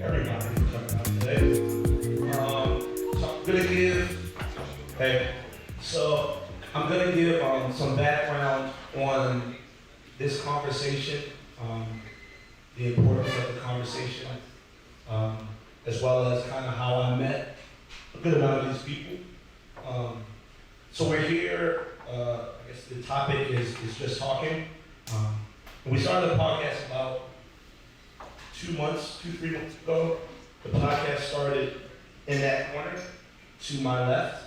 everybody for coming out today. So I'm gonna give, hey, so I'm gonna give some background on this conversation, the importance of the conversation, as well as kind of how I met a good amount of these people. So we're here, I guess the topic is just talking. We started the podcast about 3 months ago. The podcast started in that corner to my left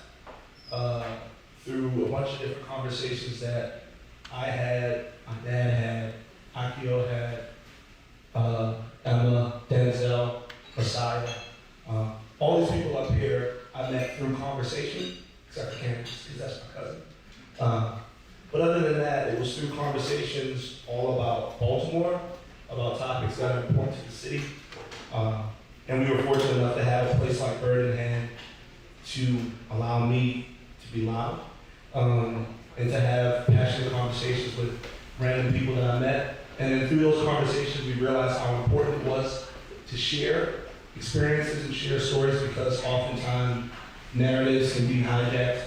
through a bunch of different conversations that I had, my dad had, Akio had, Emma, Denzel, Messiah. All these people up here I met through conversation, except for Candace, because that's my cousin. But other than that, it was through conversations all about Baltimore, about topics that are important to the city. And we were fortunate enough to have a place like Bird in Hand to allow me to be loud, and to have passionate conversations with random people that I met. And then through those conversations, we realized how important it was to share experiences and share stories, because oftentimes narratives can be hijacked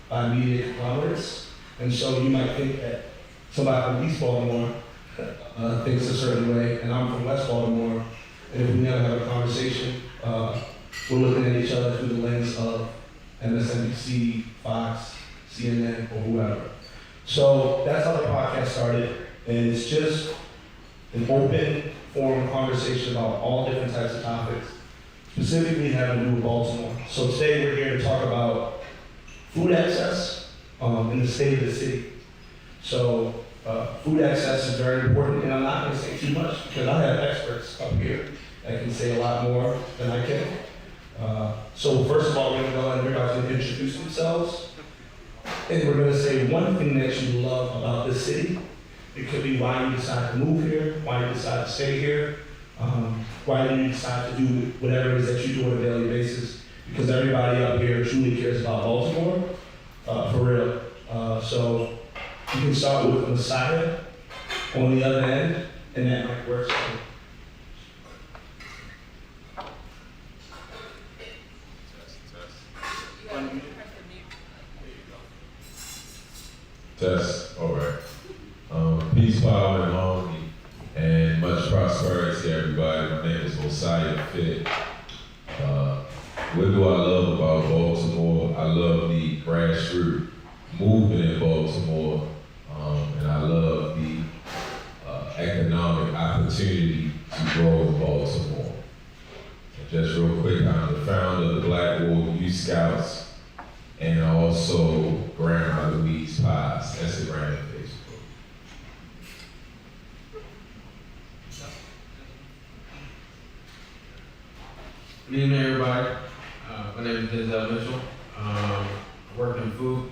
by media conglomerates. And so you might think that somebody from East Baltimore thinks a certain way, and I'm from West Baltimore, and if we never have a conversation, we're looking at each other through the lens of MSNBC, Fox, CNN, or whoever. So that's how the podcast started, and it's just an open forum conversation about all different types of topics, specifically having to do with Baltimore. So today we're here to talk about food access in the state of the city. So food access is very important, and I'm not going to say too much because I have experts up here that can say a lot more than I can. So first of all, we're going to go and everybody's going to introduce themselves, and we're going to say one thing that you love about this city. It could be why you decided to move here, why you decided to stay here, why you decide to do whatever it is that you do on a daily basis, because everybody up here truly cares about Baltimore, for real. So you can start with Messiah on the other end, and that might work. Test, all right. Peace, power, and harmony, and much prosperity to everybody. My name is Messiah Fit. What do I love about Baltimore? I love the grassroots movement in Baltimore, and I love the economic opportunity to grow in Baltimore. And just real quick, I'm the founder of the Black Wolf Youth Scouts, and also Grandma Louise Pies, Instagram and Facebook. Good evening, everybody. My name is Denzel Mitchell. I work in food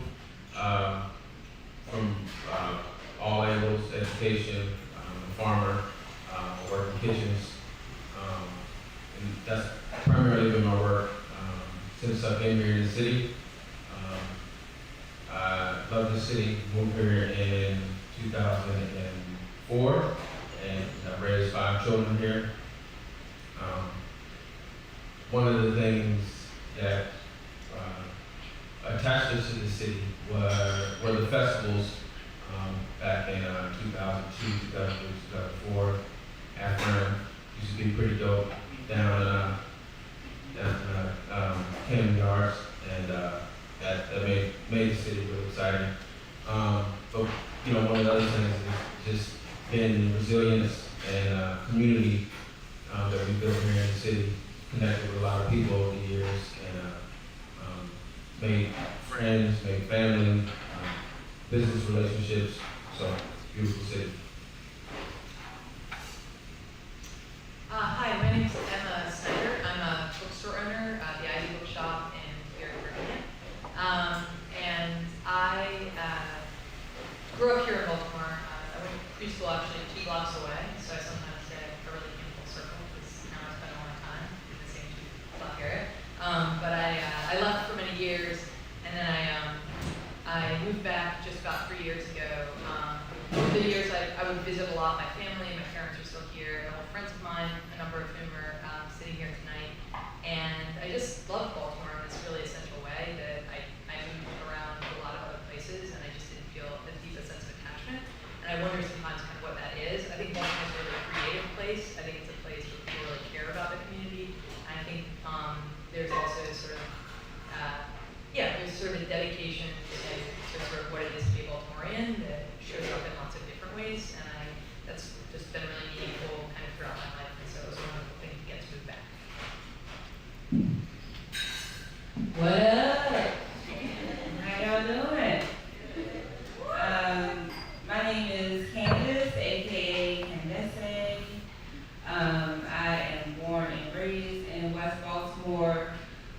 from all angles, education, I'm a farmer, I work in kitchens, and that's primarily been my work since I came here in the city. I love the city, moved here in 2004, and I've raised 5 children here. One of the things that attached us to the city were the festivals back in 2002, 2003, 2004. Afternoon used to be pretty dope down Camden Yards, and that made the city really exciting. But you know, one of the other things is just been resilience and community that we built here in the city. Connected with a lot of people over the years, and made friends, made family, business relationships. So, beautiful city. Hi, my name is Emma Snyder. I'm a bookstore owner, the ID Bookshop in here in Virginia. And I grew up here in Baltimore. I went to preschool actually 2 blocks away, so I sometimes say I really came full circle because now I spend a lot of time in the same 2 block area. But I left for many years, and then I moved back just about 3 years ago. Over the years, I would visit a lot. My family, my parents are still here. A couple friends of mine, a number of whom are place. I think it's a place where people really care about the community. And I think there's also sort of, there's sort of a dedication to sort of what it is to be Baltimorean that shows up in lots of different ways. And that's just been really meaningful kind of throughout my life. And so it was a wonderful thing to get to move back. What up? How y'all doing? My name is Candace, aka Candace. I am born and raised in West Baltimore.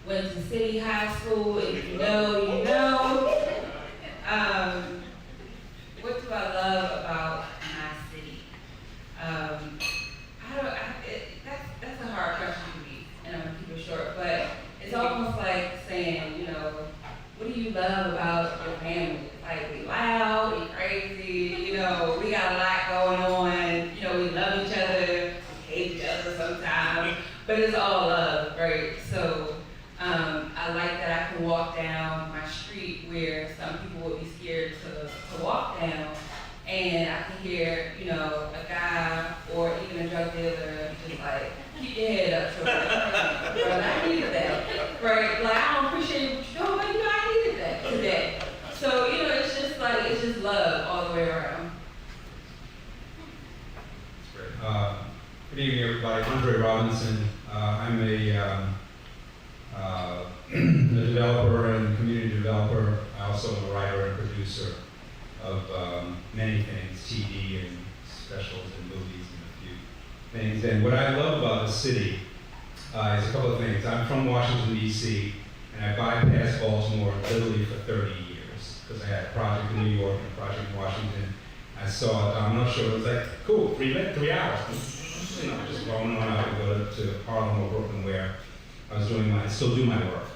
Went to City High School. If you know, you know. What do I love about my city? That's a hard question for me, and I'm gonna keep it short. But it's almost like saying, you know, what do you love about your family? Like, we loud, we crazy, you know, we got a lot going on, you know, we love each other, we hate each other sometimes, but it's all love, right? So I like that I can walk down my street where some people would be scared to walk down, and I can hear, you know, a guy or even a drug dealer just like, keep your head up, so I needed that, right? Like, I don't appreciate what you're doing, but you know, I needed that today. So, you know, it's just like, it's just love all the way around. Good evening, everybody. Andre Robinson. I'm a developer and community developer. I also am a writer and producer of many things, TV and specials and movies and a few things. And what I love about the city is a couple of things. I'm from Washington, D.C., and I bypassed Baltimore literally for 30 years because I had a project in New York and a project in Washington. I saw a domino show. It was like, cool, 3 hours. You know, just going on out to go to Harlem or Brooklyn where I was still do my work,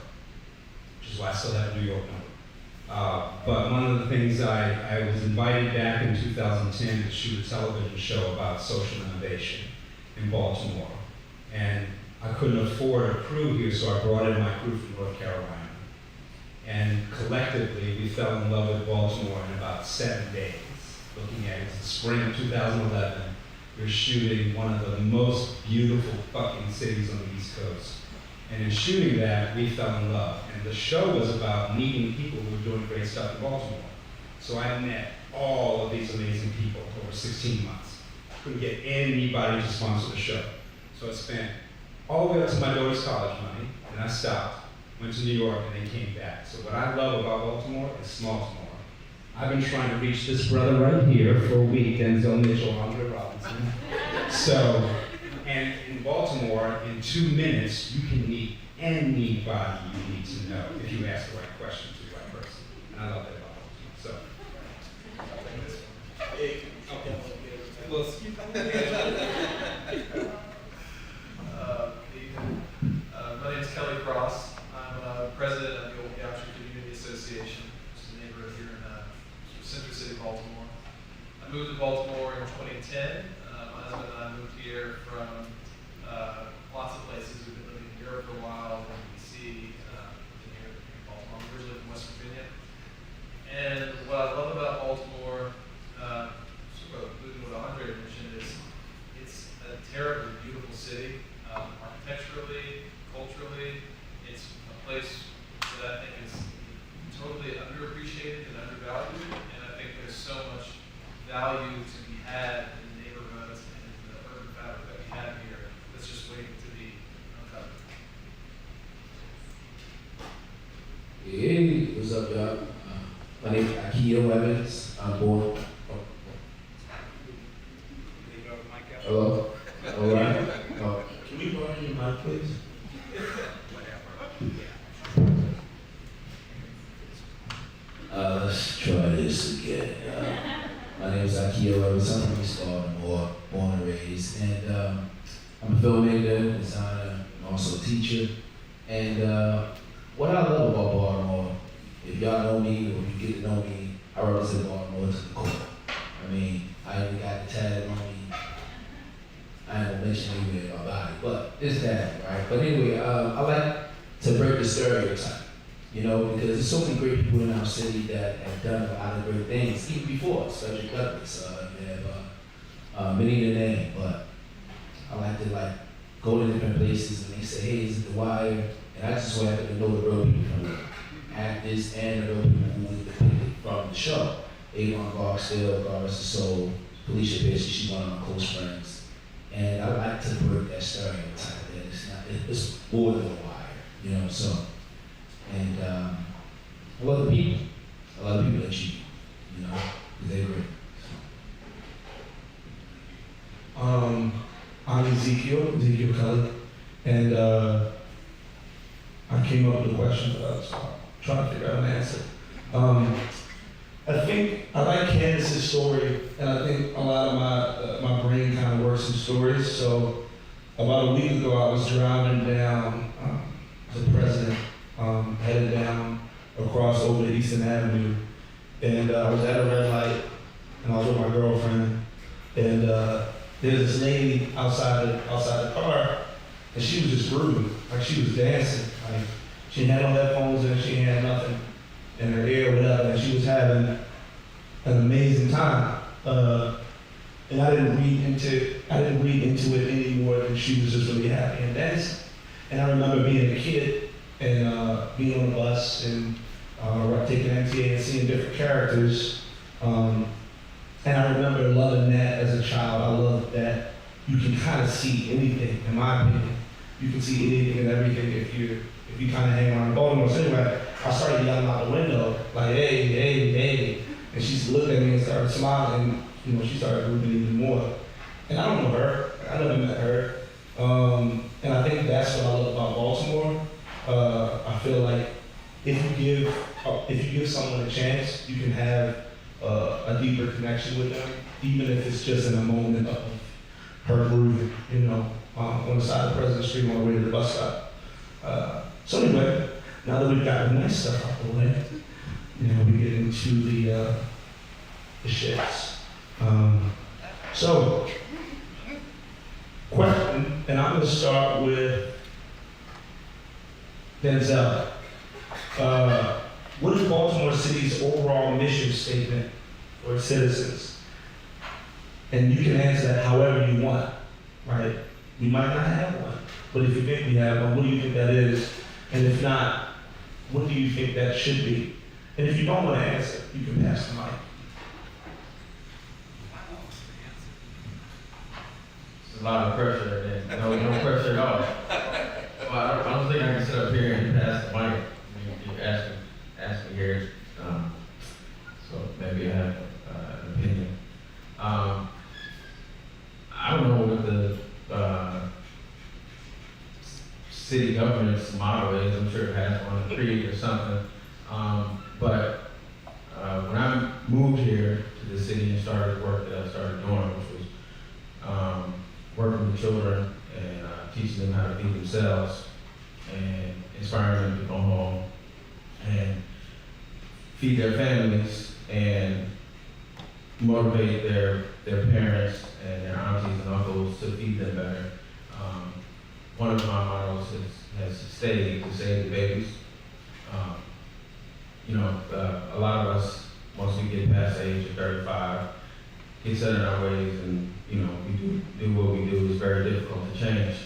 which is why I still have a New York number. But one of the things I was invited back in 2010 to shoot a television show about social innovation in Baltimore. And I couldn't afford a crew here, so I brought in my crew from North Carolina. And collectively, we fell in love with Baltimore in about 7 days. Looking at it, it's the spring of 2011. We're shooting one of the most beautiful fucking cities on the East Coast. And in shooting that, we fell in love. And the show was about meeting people who were doing great stuff in Baltimore. So I met all of these amazing people over 16 months. Couldn't get anybody to sponsor the show. So I spent all the way up to my daughter's college money, and I stopped, went to New York, and then came back. So what I love about Baltimore is small tomorrow. I've been trying to reach this brother right here for a week, Denzel Mitchell, Andre Robinson. So, and in Baltimore, in 2 minutes, you can meet anybody you need to know if you ask the right question to the right person. And I love that about Baltimore. So, my name is Kelly Cross. I'm president of the Old Goucher Community Association, which is a neighborhood here in Center City, Baltimore. I moved to Baltimore in 2010. My husband and I moved here from lots of places. We've been living in Europe for a while, in D.C., here in Baltimore. I'm originally from West Virginia. And what I love about Baltimore, sort of moving what Andre mentioned, is it's a terribly beautiful city. Architecturally, culturally, it's a place that I think is totally underappreciated and undervalued, and I think there's so much value to be had in the neighborhoods and in the urban fabric that we have here that's just waiting to be uncovered. Hey, what's up, y'all? My name is Akio Evans. I'm born. Hello? All right. Oh. Can we borrow your mic, please? Let's try this again. My name is Akio Evans. I'm from East Baltimore, born and raised. And I'm a filmmaker, designer, and also a teacher. And what I love about Baltimore, if y'all know me or you get to know me, I represent Baltimore to the core. I mean, I even got the tag on me. I ain't gonna mention anything about it, but it's that, right? But anyway, I like to break the stereotype, you know, because there's so many great people in our city that have done a lot of great things, even before us, Frederick Douglass, you have many to name, but had to like go to different places and they say, hey, is it The Wire? And I just so happened to know the real people from it. Actors and the real people who were depicted from the show. Avon Barksdale, God rest her soul, Felicia Pierce, she's one of my close friends. And I like to break that stereotype that it's more than The Wire, you know, so. And a lot of people that you know, because they're great. I'm Ezekiel Kelley, and I came up with a question, but I was trying to figure out an answer. I think I like Candace's story, and I think a lot of my brain kind of works in stories. So about a week ago, I was driving down the president, headed down across over Eastern Avenue, and I was at a red light, and I was with my girlfriend, and there's this lady outside the car, and she was just grooving, like she was dancing, like she had no headphones and she had nothing in her ear or whatever, and she was having an amazing time. And I didn't read into it any more than she was just really happy and dancing. And I remember being a kid and being on the bus and taking MTA and seeing different characters. And I remember loving that as a child. I loved that you can kind of see anything, in my opinion. You can see anything and everything if you kind of hang around Baltimore. So anyway, I started yelling out the window, like, hey, hey, hey. And she looked at me and started smiling. You know, she started moving even more. And I don't know her. I never met her. And I think that's what I love about Baltimore. I feel like if you give someone a chance, you can have a deeper connection with them, even if it's just in a moment of her grooving, you know, on the side of President Street on the way to the bus stop. So anyway, now that we've got the nice stuff out the way, you know, we get into the shits. So, question, and I'm going to start with Denzel. What is Baltimore City's overall mission statement for its citizens? And you can answer that however you want, right? We might not have one, but if you think we have one, what do you think that is? And if not, what do you think that should be? And if you don't want to answer, you can pass the mic. There's a lot of pressure there. No pressure at all. Well, I don't think I can sit up here and pass the mic. You ask me here, so maybe I have an opinion. I don't know what the city government's motto is. I'm sure it has one, a creed or something. But when I moved here to the city and started the work that I started doing, which was working with children and teaching them how to feed themselves and inspiring them to go home and feed their families and motivate their parents and their aunties and uncles to feed them better. One of my mottos has stayed to save the babies. A lot of us, once we get past the age of 35, get set in our ways and, we do what we do. It's very difficult to change.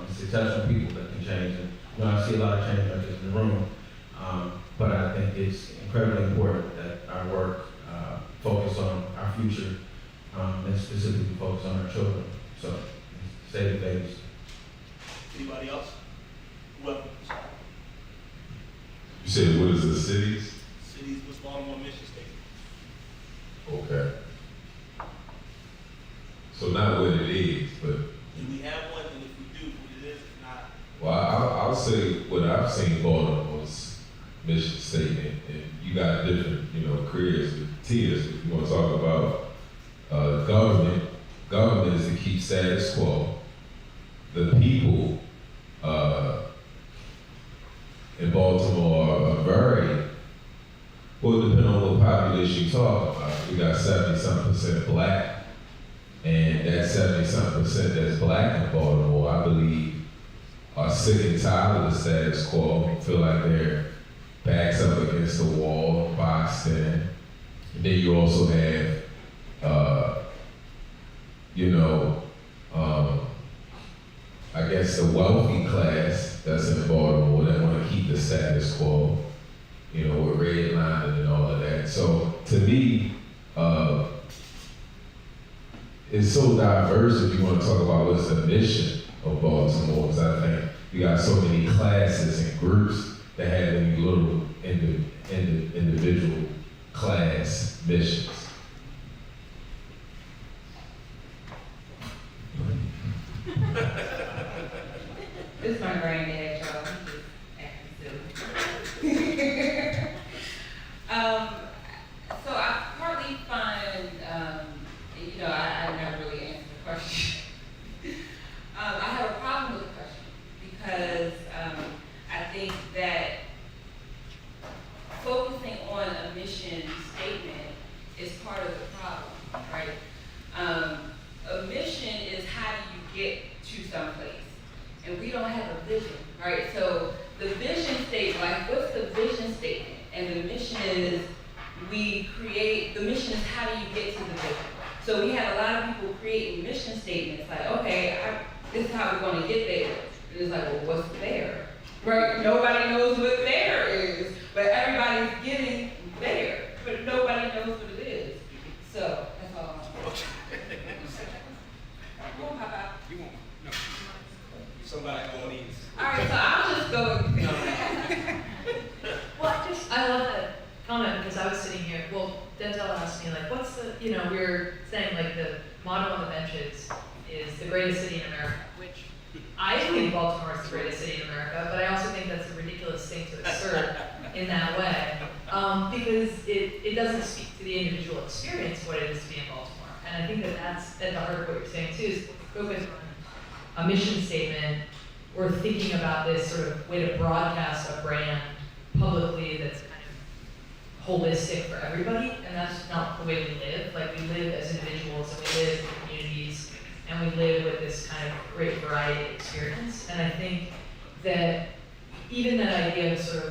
It's exceptional people that can change. And, I see a lot of change like this in the room. But I think it's incredibly important that our work focus on our future and specifically focus on our children. So, save the babies. Anybody else? Whoever. You said what is the city's? City's what's Baltimore mission statement. Okay. So not what it is, but. Do we have one? And if we do, what it is, if not. Well, I'll say what I've seen Baltimore's mission statement, and you got different, careers with tiers. If you want to talk about government is to keep status quo. The people in Baltimore are very, well, depending on what population you talk about. We got 70-something% black, and that 70-something% that's black in Baltimore, I believe, are sick and tired of the status quo, feel like their backs up against the wall, boxed in. And then you also have, I guess, the wealthy class that's in Baltimore that want to keep the status quo, you know, with redlining and all of that. So to me, it's so diverse if you want to talk about what's the mission of Baltimore, because I think you got so many classes and groups that have any little individual class missions. This is my granddad, y'all. He's just acting silly. So I partly find, you know, I never really answered the question. I have a problem with the question because I think that focusing on a mission statement is part of the problem, right? A mission is how do you get to someplace, and we don't have a vision, right? So the vision statement, like what's the vision statement? And the mission is the mission is how do you get to the vision? So we have a lot of people creating mission statements like, okay, this is how we're going to get there. And it's like, well, what's there? Right? Nobody knows what there is, but everybody's getting there, but nobody knows what it is. So that's all. You won't pop out. You won't. No. Somebody on these. All right, so I'll just go. Well, I love that comment because I was sitting here, well, Denzel asked me like, what's the, you know, we were saying like the motto on the benches is the greatest city in America, which I think Baltimore is the greatest city in America, but I also think that's a ridiculous thing to assert in that way because it doesn't speak to the individual experience of what it is to be in Baltimore. And I think that that's at the heart of what you're saying too, is focus on a mission statement or thinking about this sort of way to broadcast a brand publicly that's kind of holistic for everybody, and that's not the way we live. Like, we live as individuals, and we live in communities, and we live with this kind of great variety of experience. And I think that even that idea of sort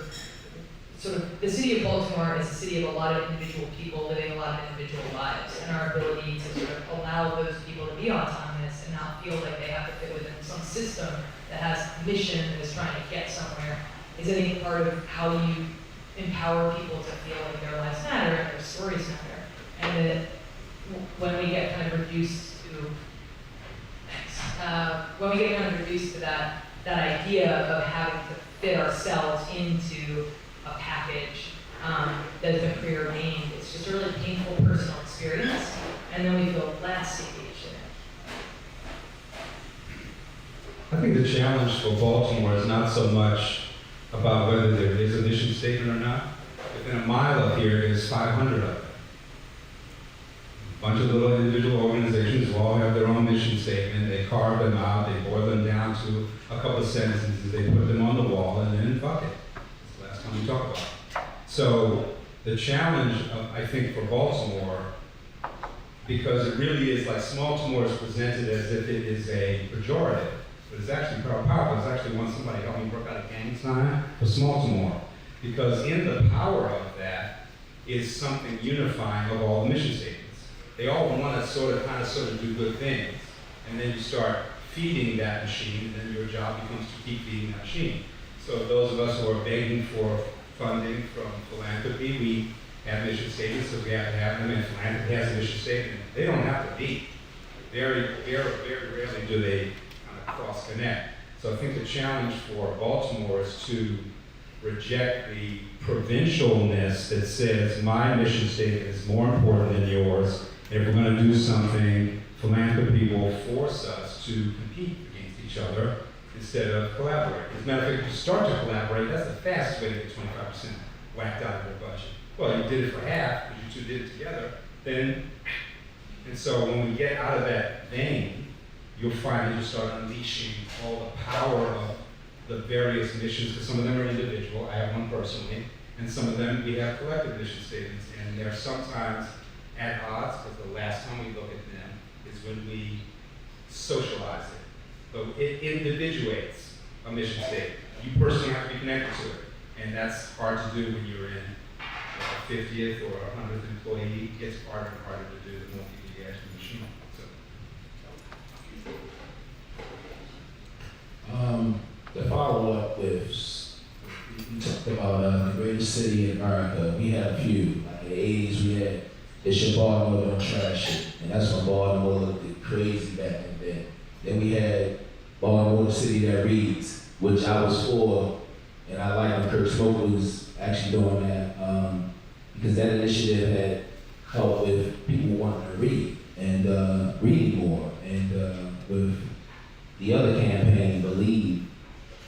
of the city of Baltimore is a city of a lot of individual people living a lot of individual lives, and our ability to sort of allow those people to be autonomous and not feel like they have to fit within some system that has a mission that is trying to get somewhere is, I think, part of how you empower people to feel like their lives matter and their stories matter. And that when we get kind of reduced to that idea of having to fit ourselves into a package that has been preordained, it's just a really painful personal experience, and then we feel less engaged in it. I think the challenge for Baltimore is not so much about whether there is a mission statement or not. Within a mile of here, there's 500 of them. A bunch of little individual organizations who all have their own mission statement. They carve them out, they boil them down to a couple of sentences, they put them on the wall, and then fuck it. That's the last time we talk about it. So the challenge, I think, for Baltimore, because it really is like Small-Timore is presented as if it is a pejorative, but it's actually powerful. It's actually when somebody helped me work out a gang sign for Small-Timore. Because in the power of that is something unifying of all the mission statements. They all want to kind of do good things. And then you start feeding that machine, and then your job becomes to keep feeding that machine. So those of us who are begging for funding from philanthropy, we have mission statements, so we have to have them, and philanthropy has a mission statement. They don't have to be. Very, very, very rarely do they cross connect. So I think the challenge for Baltimore is to reject the provincialness that says my mission statement is more important than yours. And if we're going to do something, philanthropy will force us to compete against each other instead of collaborate. As a matter of fact, if you start to collaborate, that's the fastest way to get 25% whacked out of your budget. Well, you did it for half, because you two did it together, then, and so when we get out of that vein, you'll find that you start unleashing all the power of the various missions, because some of them are individual, I have one personally, and some of them we have collective mission statements, and they're sometimes at odds, because the last time we look at them is when we socialize it. So it individuates a mission statement. You personally have to be connected to it, and that's hard to do when you're in a 50th or 100th employee. It gets harder and harder to do the more people you add to the machine. So. richest city in America. We had a few. Like in the 80s, we had It's Your Baltimore, Don't Trash It. And that's when Baltimore looked crazy back in the day. Then we had Baltimore, the city that reads, which I was for, and I like when Kurt Smoke was actually doing that, because that initiative had helped with people wanting to read and reading more. And with the other campaign, Believe,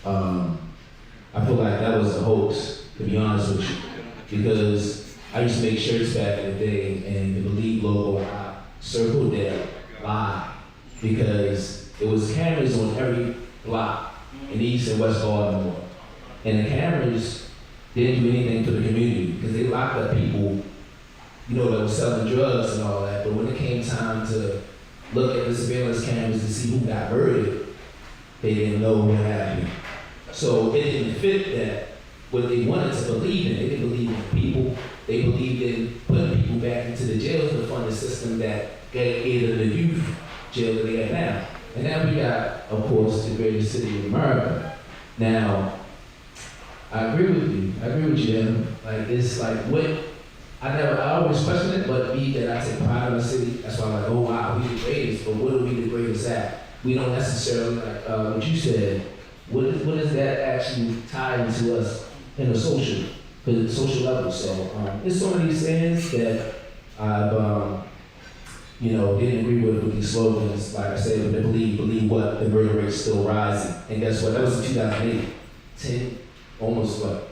I feel like that was a hoax, to be honest with you, because I used to make shirts back in the day, and the Believe logo, I circled that lie, because it was cameras on every block in East and West Baltimore, and the cameras didn't do anything for the community, because they locked up people, you know, that were selling drugs and all that, but when it came time to look at the surveillance cameras to see who got murdered, they didn't know what happened. So it didn't fit that what they wanted to believe in. They didn't believe in people. They believed in putting people back into the jails to fund the system that gave the youth jail that they have now. And now we got, of course, the greatest city in America. Now, I agree with you. I agree with you, Em. Like, it's like what, I always question it, but me that I take pride in the city, that's why I'm like, oh wow, we the greatest, but what are we the greatest at? We don't necessarily, like what you said, what is that actually tied into us in a social level? So there's so many things that I've, didn't agree with these slogans, like I said, but believe what, the murder rate's still rising. And guess what, that was in 2008, almost what?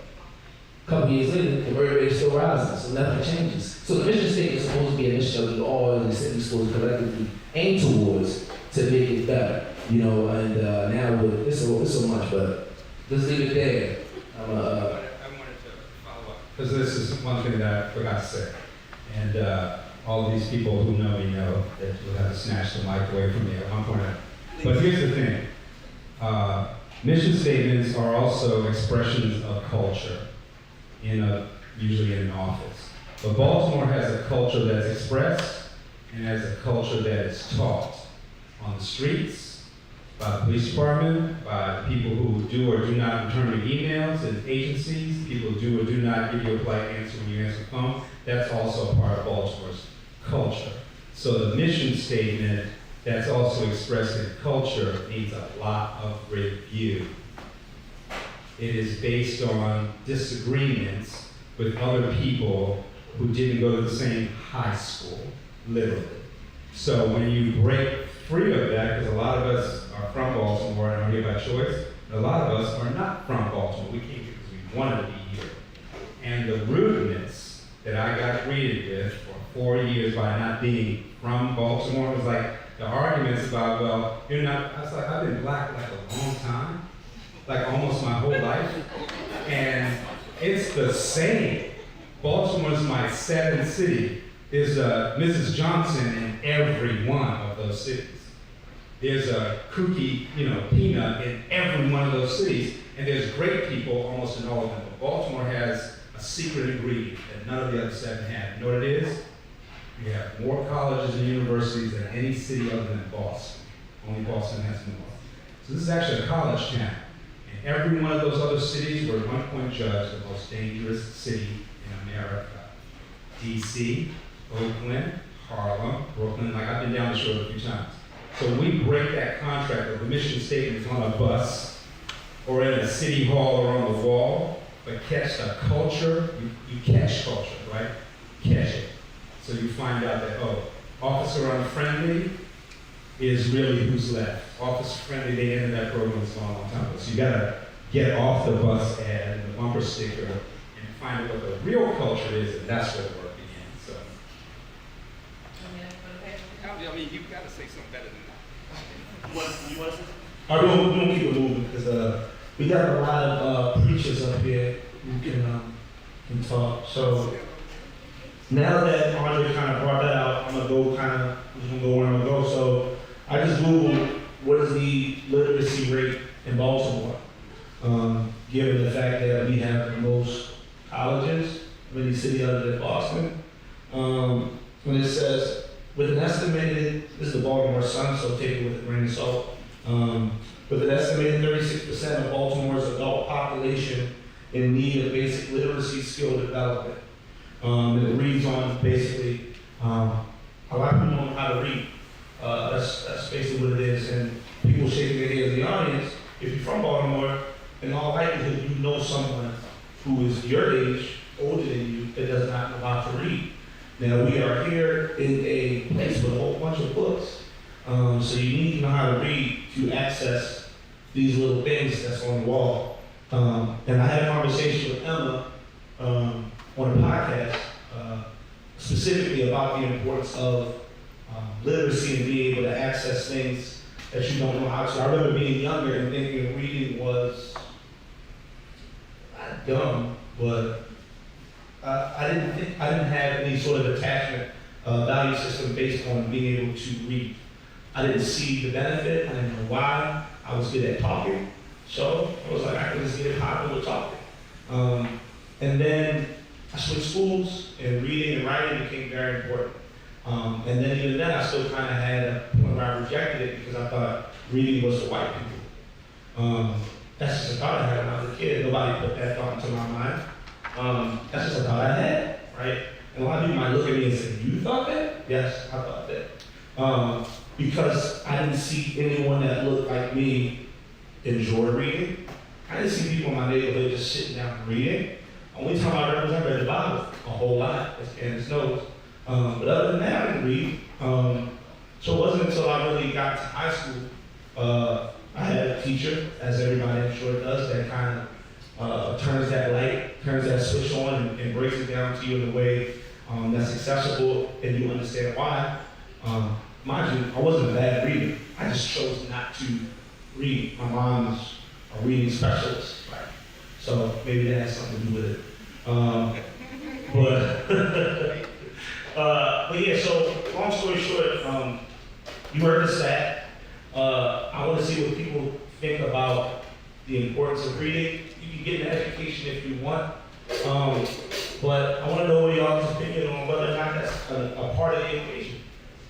A couple years later, the murder rate is still rising, so nothing changes. So the mission statement is supposed to be a mission that we all in the city supposed to collectively aim towards to make it better, and now it's so much, but let's leave it there. I wanted to follow up, because this is one thing that I forgot to say. And all these people who know me know that you'll have to snatch the mic away from me at one point. But here's the thing. Mission statements are also expressions of culture, usually in an office. But Baltimore has a culture that's expressed and has a culture that is taught on the streets, by the police department, by the people who do or do not return your emails and agencies, people who do or do not give you a polite answer when you answer the phone. That's also a part of Baltimore's culture. So the mission statement that's also expressed in culture needs a lot of review. It is based on disagreements with other people who didn't go to the same high school, literally. So when you break free of that, because a lot of us are from Baltimore and are here by choice, and a lot of us are not from Baltimore. We came here because we wanted to be here. And the rudeness that I got greeted with for 4 years by not being from Baltimore was like the arguments about, well, you're not, I was like, I've been black like a long time, like almost my whole life. And it's the same. Baltimore's my seventh city. There's a Mrs. Johnson in every one of those cities. There's a kooky, peanut in every one of those cities. And there's great people almost in all of them. But Baltimore has a secret ingredient that none of the other seven have. You know what it is? We have more colleges and universities than any city other than Boston. Only Boston has more. So this is actually a college town. And every one of those other cities were at one point judged the most dangerous city in America. DC, Oakland, Harlem, Brooklyn, like I've been down the shore a few times. So we break that contract of the mission statements on a bus or in a city hall or on the wall, but catch the culture, you catch culture, right? Catch it. So you find out that, officer unfriendly is really who's left. Officer friendly, they ended that program a long time ago. So you gotta get off the bus ad and the bumper sticker and find out what the real culture is, and that's where the work begins. So. I mean, you've got to say something better than that. All right, we're gonna keep it moving because we got a lot of preachers up here who can talk. So now that Andre kind of brought that out, I'm gonna go where I'm gonna go. So I just Googled what is the literacy rate in Baltimore, given the fact that we have the most colleges of any city other than Boston. When it says, with an estimated, this is the Baltimore Sun, so take it with a grain of salt. With an estimated 36% of Baltimore's adult population in need of basic literacy skill development. And it reads on basically, a lot of people don't know how to read. That's basically what it is. And people shaking their heads in the audience, if you're from Baltimore, in all likelihood you know someone who is your age, older than you, that does not know how to read. Now we are here in a place with a whole bunch of books. So you need to know how to read to access these little things that's on the wall. And I had a conversation with Emma on a podcast specifically about the importance of literacy and being able to access things that you don't know how to. I remember being younger and thinking reading was not dumb, but I didn't have any sort of attachment value system based on being able to read. I didn't see the benefit. I didn't know why. I was good at talking, so I was like, I can just get popping with talking. And then I switched schools, and reading and writing became very important. And then even then, I still kind of had a point where I rejected it because I thought reading was for white people. That's just a thought I had when I was a kid. Nobody put that thought into my mind. That's just a thought I had, right? And a lot of people might look at me and say, "You thought that?" Yes, I thought that. Because I didn't see anyone that looked like me enjoy reading. I didn't see people in my neighborhood just sitting down and reading. Only time I read the Bible a whole lot, as Candace knows. But other than that, I didn't read. So it wasn't until I really got to high school, I had a teacher, as everybody I'm sure does, that kind of turns that light, turns that switch on, and breaks it down to you in a way that's accessible and you understand why. Mind you, I wasn't a bad reader. I just chose not to read. My mom's a reading specialist, right? So maybe that has something to do with it. But yeah, so long story short, you heard the stat. I want to see what people think about the importance of reading. You can get an education if you want, but I want to know what y'all's opinion on whether or not that's a part of the equation.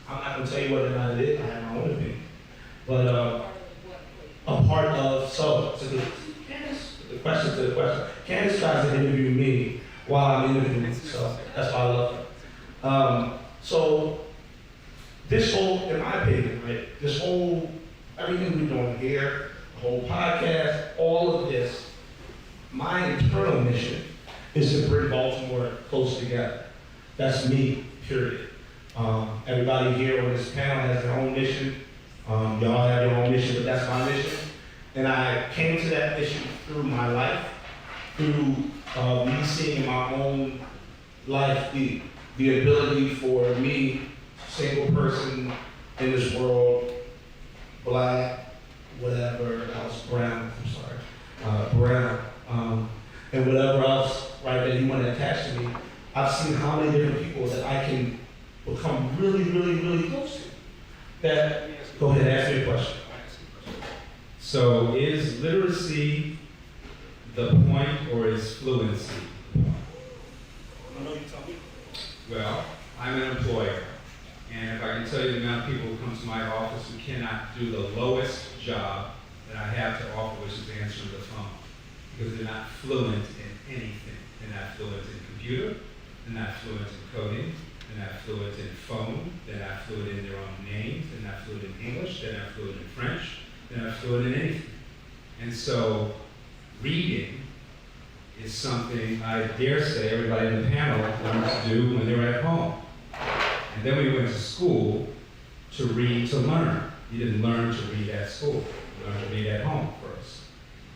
I'm not going to tell you whether or not it is. I have my own opinion. But a part of, the question to the question. Candace tries to interview me while I'm interviewing, so that's why I love her. So this whole, in my opinion, right, this whole, everything we're doing here, the whole podcast, all of this, my internal mission is to bring Baltimore close together. That's me, period. Everybody here on this panel has their own mission. Y'all have your own mission, but that's my mission. And I came to that mission through my life, through me seeing in my own life the ability for me, single person in this world, black, whatever else, brown, and whatever else, right, that you want to attach to me. I've seen how many different people that I can become really, really, really close to. That, go ahead, ask me a question. So is literacy the point, or is fluency the point? I know you tell me. Well, I'm an employer, and if I can tell you the amount of people who come to my office who cannot do the lowest job that I have to offer, which is answering the phone, because they're not fluent in anything. They're not fluent in computer, they're not fluent in coding, they're not fluent in phone, they're not fluent in their own names, they're not fluent in English, they're not fluent in French, they're not fluent in anything. And so reading is something I dare say everybody in the panel learns to do when they're at home. And then we went to school to read to learn. You didn't learn to read at school. You learned to read at home first.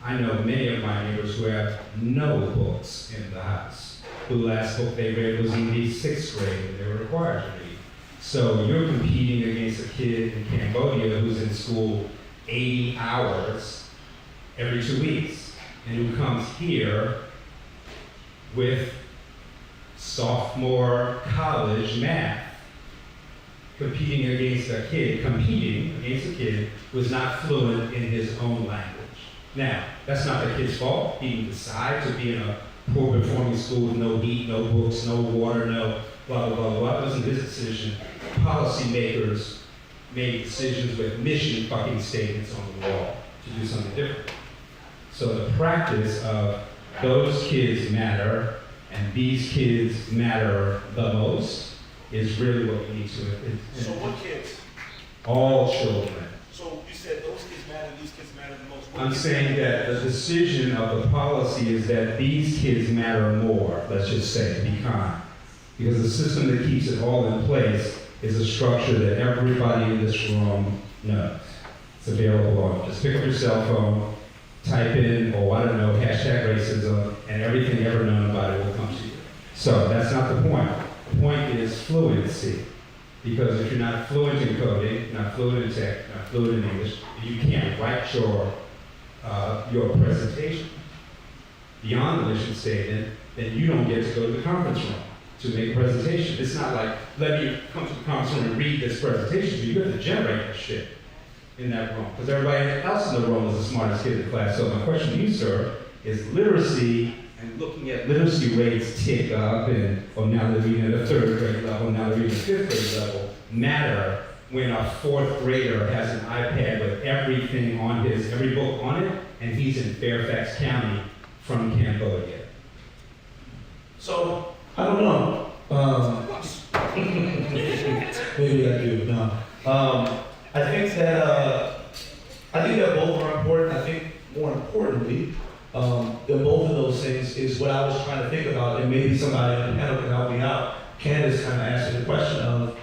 I know many of my neighbors who have no books in the house, who last book they read was in the 6th grade when they were required to read. So you're competing against a kid in Cambodia who's in school 80 hours every 2 weeks, and who comes here with sophomore college math, competing against a kid who's not fluent in his own language. Now, that's not the kid's fault. He didn't decide to be in a poor performing school with no heat, no books, no water, no blah, blah, blah, blah. It wasn't his decision. Policymakers made decisions with mission fucking statements on the wall to do something different. So the practice of those kids matter, and these kids matter the most, is really what we need to. So what kids? All children. So you said those kids matter, these kids matter the most. What I'm kids saying matter? that the decision of the policy is that these kids matter more, let's just say, be kind. Because the system that keeps it all in place is a structure that everybody in this room knows. It's available on, just pick up your cell phone, type in, or I don't know, hashtag racism, and everything ever known about it will come to you. So that's not the point. The point is fluency. Because if you're not fluent in coding, not fluent in tech, not fluent in English, you can't write your presentation beyond the mission statement, then you don't get to go to the conference room to make a presentation. It's not like, let me come to the conference room and read this presentation. You have to generate that shit in that room, because everybody else in the room is the smartest kid in the class. So my question to you, sir, is literacy, and looking at literacy rates tick up, and now they're reading at a 3rd grade level, now they're reading at a 5th grade level, matter when a 4th grader has an iPad with everything on every book on it, and he's in Fairfax County from Cambodia. So, I don't know. Maybe I do, no. I think that both are important. I think more importantly, than both of those things is what I was trying to think about, and maybe somebody on the panel can help me out. Candace kind of asked me the question of,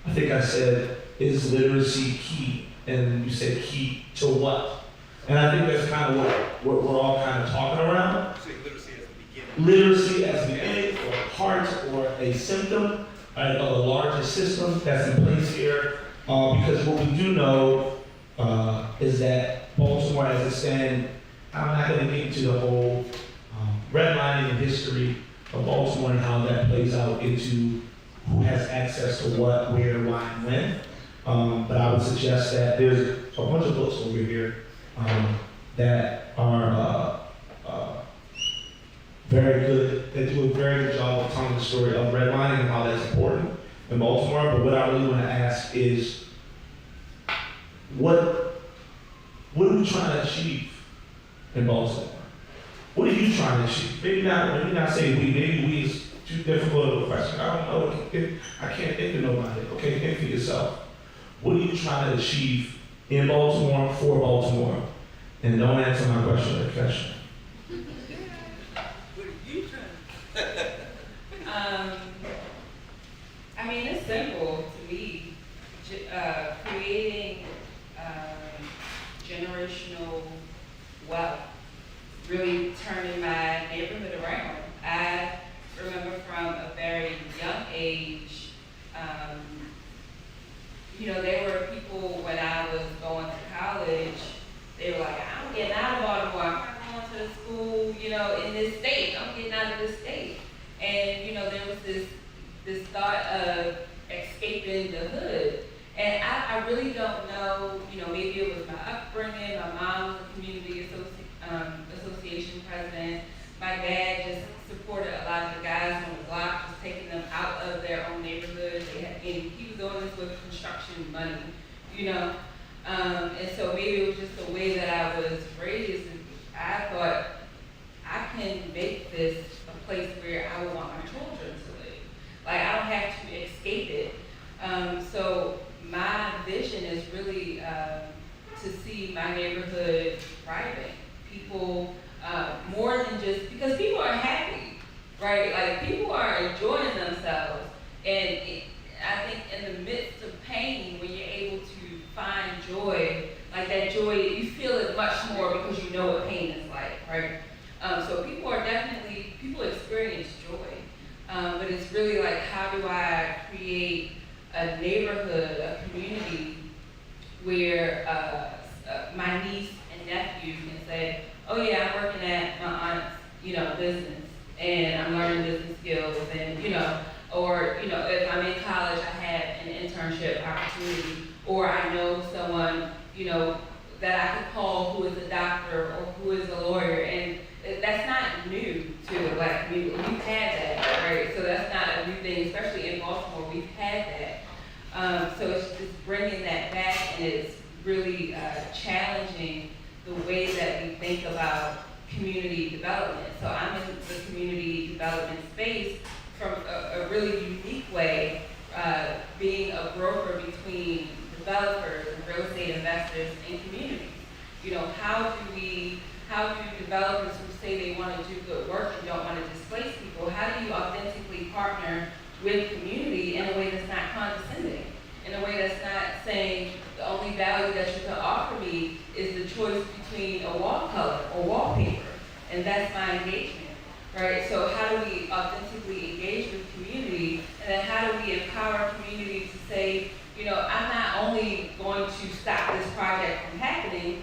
I think I said, is literacy key? And you said key to what? And I think that's kind of what we're all kind of talking around. Literacy as a beginning. Literacy as a beginning, or part, or a symptom, right, of a larger system that's in place here. Because what we do know is that Baltimore, as it stands, I'm not going to get into the whole redlining and history of Baltimore and how that plays out into who has access to what, where, why, and when. But I would suggest that there's a bunch of books over here that are very good, that do a very good job of telling the story of redlining and how that's important in Baltimore. But what I really want to ask is, what are we trying to achieve in Baltimore? What are you trying to achieve? Maybe not say we, maybe we is too difficult of a question. I don't know, I can't think of nobody. Okay, think for yourself. What are you trying to achieve in Baltimore, for Baltimore? And don't answer my question or question. What are you trying to I mean, it's simple to me. Creating generational wealth, really turning my neighborhood around. I remember from a very young age, there were people when I was going to college, they were like, I'm getting out of Baltimore, I'm not going to school, in this state, I'm getting out of this state. And, there was this thought of escaping the hood. And I really don't know, maybe it was my upbringing. My mom was a community association president. My dad just supported a lot of the guys on the block, just taking them out of their own neighborhood. And he was doing this with construction money, And so maybe it was just the way that I was raised. And I thought, I can make this a place where I would want my children to live. Like, I don't have to escape it. So my vision is really to see my neighborhood thriving. People, more than just, because people are happy, right? Like, people are enjoying themselves. And I think in the midst of pain, when you're able to find joy, like that joy, you feel it much more because you know what pain is like, right? So people experience joy. But it's really like, how do I create a neighborhood, a community where my niece and nephew can say, oh yeah, I'm working at my aunt's, business, and I'm learning business skills, and, or, if I'm in college, I have an internship opportunity, or I know someone, that I could call who is a doctor or who is a lawyer, and that's not new to the Black community. We've had that, right? So that's not a new thing, especially in Baltimore, we've had that. So it's just bringing that back, and it's really challenging the way that we think about community development. So I'm in the community development space from a really unique way, being a broker between developers and real estate investors and communities. You know, how do developers who say they want to do good work and don't want to displace people, how do you authentically partner with community in a way that's not condescending, in a way that's not saying the only value that you can offer me is the choice between a wall color or wallpaper, and that's my engagement, right? So how do we authentically engage with community, and then how do we empower community to say, you know, I'm not only going to stop this project from happening,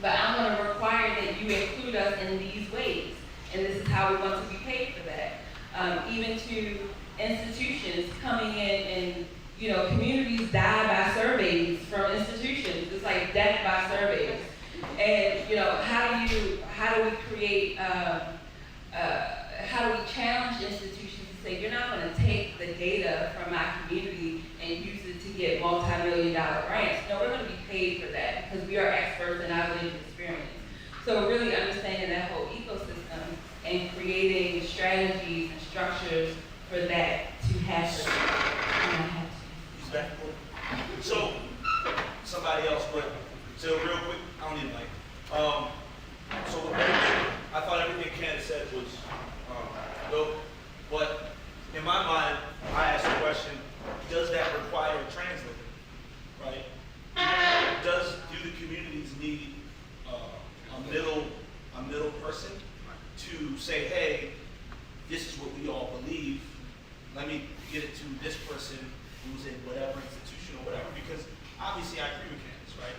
but I'm going to require that you include us in these ways, and this is how we want to be paid for that. Even to institutions coming in and, you know, communities die by surveys from institutions. It's like death by surveys. And, you know, how do we create, how do we challenge institutions to say, you're not going to take the data from my community and use it to get multi-million-dollar grants. No, we're going to be paid for that because we are experts in our lived experience. So really understanding that whole ecosystem and creating strategies and structures for that to happen. Respectful. So, somebody else, but so real quick, I don't need a mic. So I thought everything Ken said was dope, but in my mind, I asked the question: does that require a translator? Right? Do the communities need a middle person to say, hey, this is what we all believe. Let me get it to this person who's in whatever institution or whatever, because obviously I agree with Candace, right?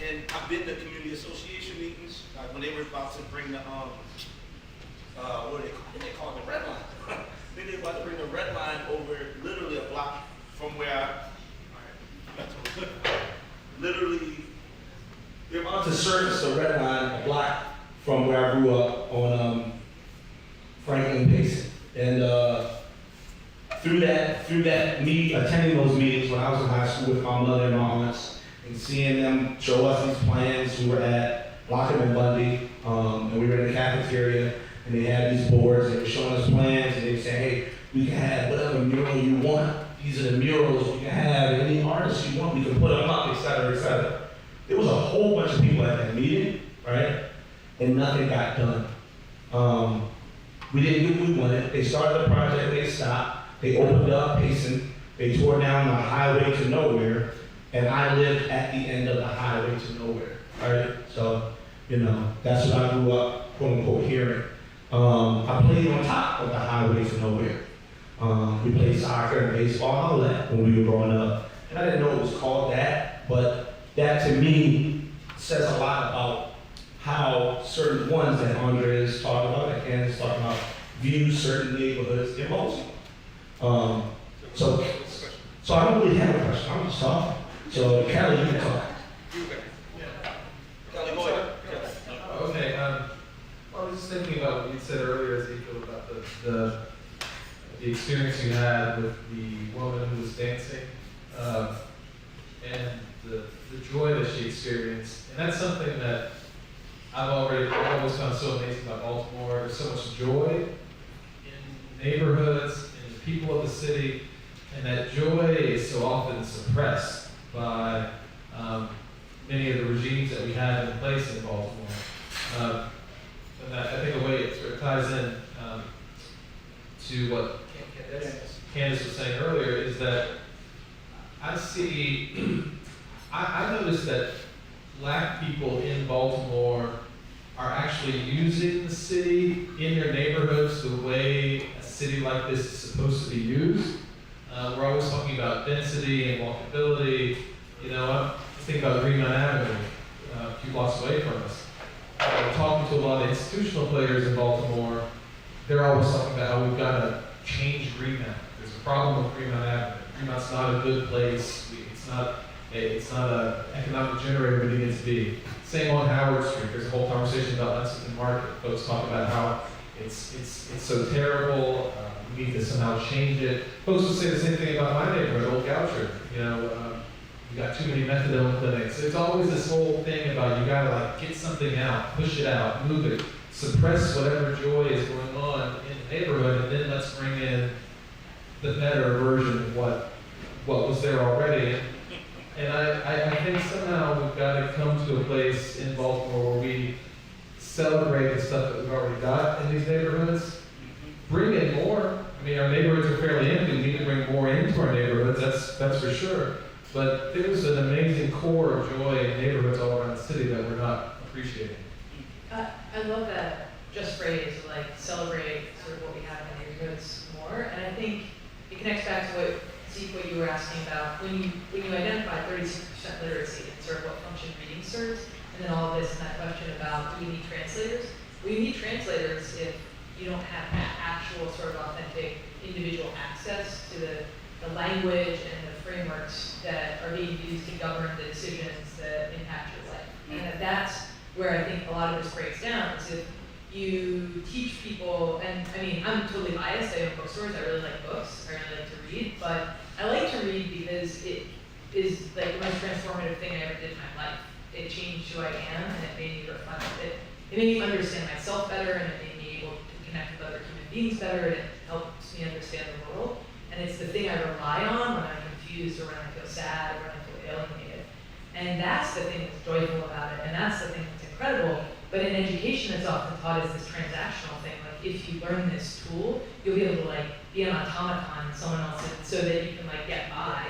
And I've been to community association meetings, like when they were about to bring the, what do they call it, the red line. I think they were about to bring the red line over literally a block from where literally, They're about to surface the red line, a block from where I grew up on Franklin Payson. And through that me attending those meetings when I was in high school with my mother and my aunts, and seeing them show us these plans, we were at Lockheed and Bundy, and we were in the cafeteria, and they had these boards, and they were showing us plans, and they said, hey, we can have whatever mural you want. These are the murals you can have, any artists you want, we can put them up, et cetera, et cetera. There was a whole bunch of people at that meeting, right? And nothing got done. We didn't get what we wanted. They started the project, they stopped. They opened up Payson. They tore down the highway to nowhere. And I lived at the end of the highway to nowhere, right? So, you know, that's what I grew up, quote unquote, hearing. I played on top of the highway to nowhere. We played soccer and baseball and all that when we were growing up. And I didn't know it was called that, but that to me says a lot about how certain ones that Andre is talking about, that Candace is talking about, view certain neighborhoods emotionally. So I don't really have a question, I'm just talking. So Kelly, you can talk. Kelly, go ahead. Okay, I was just thinking about what you said earlier, Ezekiel, about the experience you had with the woman who was dancing, and the joy that she experienced. And that's something that I've always found so amazing about Baltimore. There's so much joy in neighborhoods, in the people of the city, and that joy is so often suppressed by many of the regimes that we have in place in Baltimore. And that, I think a way it sort of ties in to what Candace was saying earlier is that I see, I noticed that Black people in Baltimore are actually using the city in their neighborhoods the way a city like this is supposed to be used. We're always talking about density and walkability. You know, I'm thinking about Green Mountain Avenue, a few blocks away from us. Talking to a lot of institutional players in Baltimore, they're always talking about how we've got to change Greenmount. There's a problem with Greenmount Avenue. Greenmount's not a good place. It's not an economic generator we need it to be. Same on Howard Street. There's a whole conversation about Lexington Market. Folks talk about how it's so terrible. We need to somehow change it. Folks will say the same thing about my neighborhood, Old Goucher. You know, you got too many methadone clinics. It's always this whole thing about you gotta like get something out, push it out, move it. suppress whatever joy is going on in the neighborhood, and then let's bring in the better version of what was there already. And I think somehow we've got to come to a place in Baltimore where we celebrate the stuff that we've already got in these neighborhoods. Bring in more. I mean, our neighborhoods are fairly empty. We need to bring more into our neighborhoods, that's for sure. But there's an amazing core of joy in neighborhoods all around the city that we're not appreciating. I love that just phrase, like celebrate sort of what we have in the neighborhoods more. And I think it connects back to what you were asking about. When you identify 36% literacy and sort of what function reading serves, and then all of this and that question about do we need translators? Well, you need translators if you don't have actual sort of authentic individual access to the language and the frameworks that are being used to govern the decisions that impact your life. And that's where I think a lot of this breaks down, is if you teach people, and I mean, I'm totally biased, I own bookstores, I really like books, I really like to read, but I like to read because it is like the most transformative thing I ever did in my life. It changed who I am, and it made me reflect. It made me understand myself better, and it made me able to connect with other human beings better, and it helps me understand the world. And it's the thing I rely on when I'm confused, or when I feel sad, or when I feel alienated. And that's the thing that's joyful about it, and that's the thing that's incredible. But in education, it's often taught as this transactional thing. Like, if you learn this tool, you'll be able to like be an automaton in someone else's, so that you can like get by.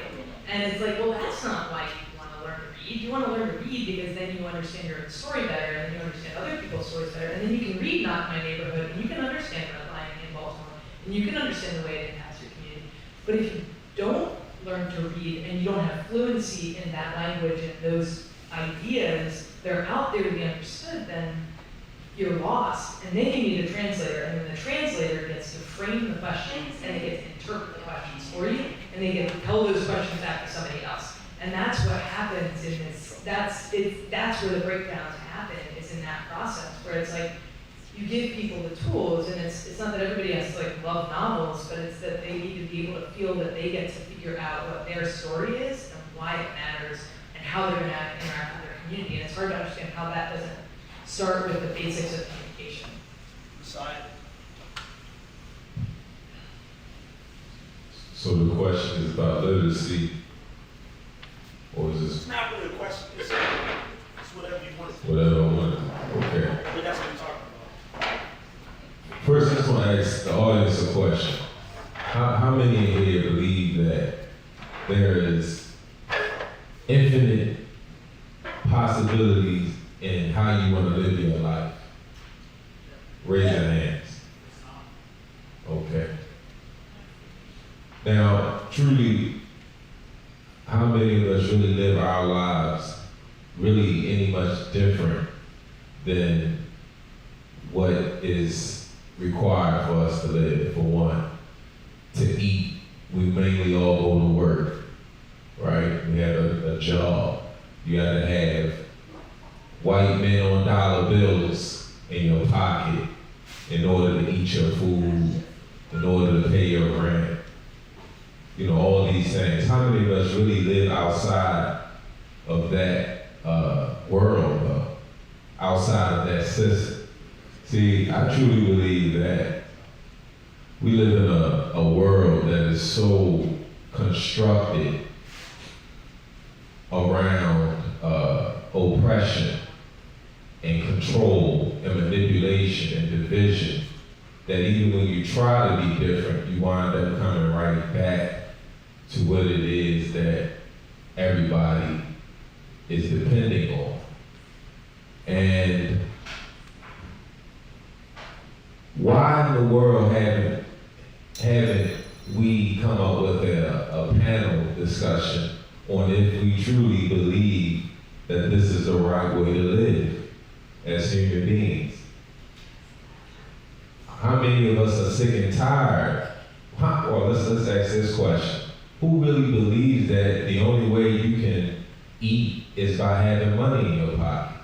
And it's like, well, that's not why you want to learn to read. You want to learn to read because then you understand your own story better, and then you understand other people's stories better, and then you can read Not My Neighborhood, and you can understand redlining in Baltimore, and you can understand the way it impacts your community. But if you don't learn to read and you don't have fluency in that language and those ideas, they're out there to be understood, then you're lost. And then you need a translator, and then the translator gets to frame the questions, and they get to interpret the questions for you, and they get to tell those questions back to somebody else. And that's what happens in this, that's where the breakdowns happen, is in that process, where it's like, you give people the tools, and it's not that everybody has to like love novels, but it's that they need to be able to feel that they get to figure out what their story is, and why it matters, and how they're going to interact with their community. And it's hard to understand how that doesn't start with the basics of communication. Side. So the question is about literacy, or is It's this not really a question. It's whatever you want to do. whatever I want? Okay. But that's what we're talking about. First, I just want to ask the audience a question. How many in here believe that there is infinite possibilities in how you want to live your life? Raise your hands. Okay. Now, truly, how many of us really live our lives really any much different than what is required for us to live? For one, to eat, we mainly all go to work, right? We have a job. You gotta have white men on dollar bills in your pocket in order to eat your food, in order to pay your rent. You know, all these things. How many of us really live outside of that world, outside of that system? See, I truly believe that we live in a world that is so constructed around oppression and control and manipulation and division, that even when you try to be different, you wind up coming right back to what it is that everybody is depending on. And why in the world haven't we come up with a panel discussion on if we truly believe that this is the right way to live as human beings? How many of us are sick and tired? Well, let's ask this question. Who really believes that the only way you can eat is by having money in your pocket?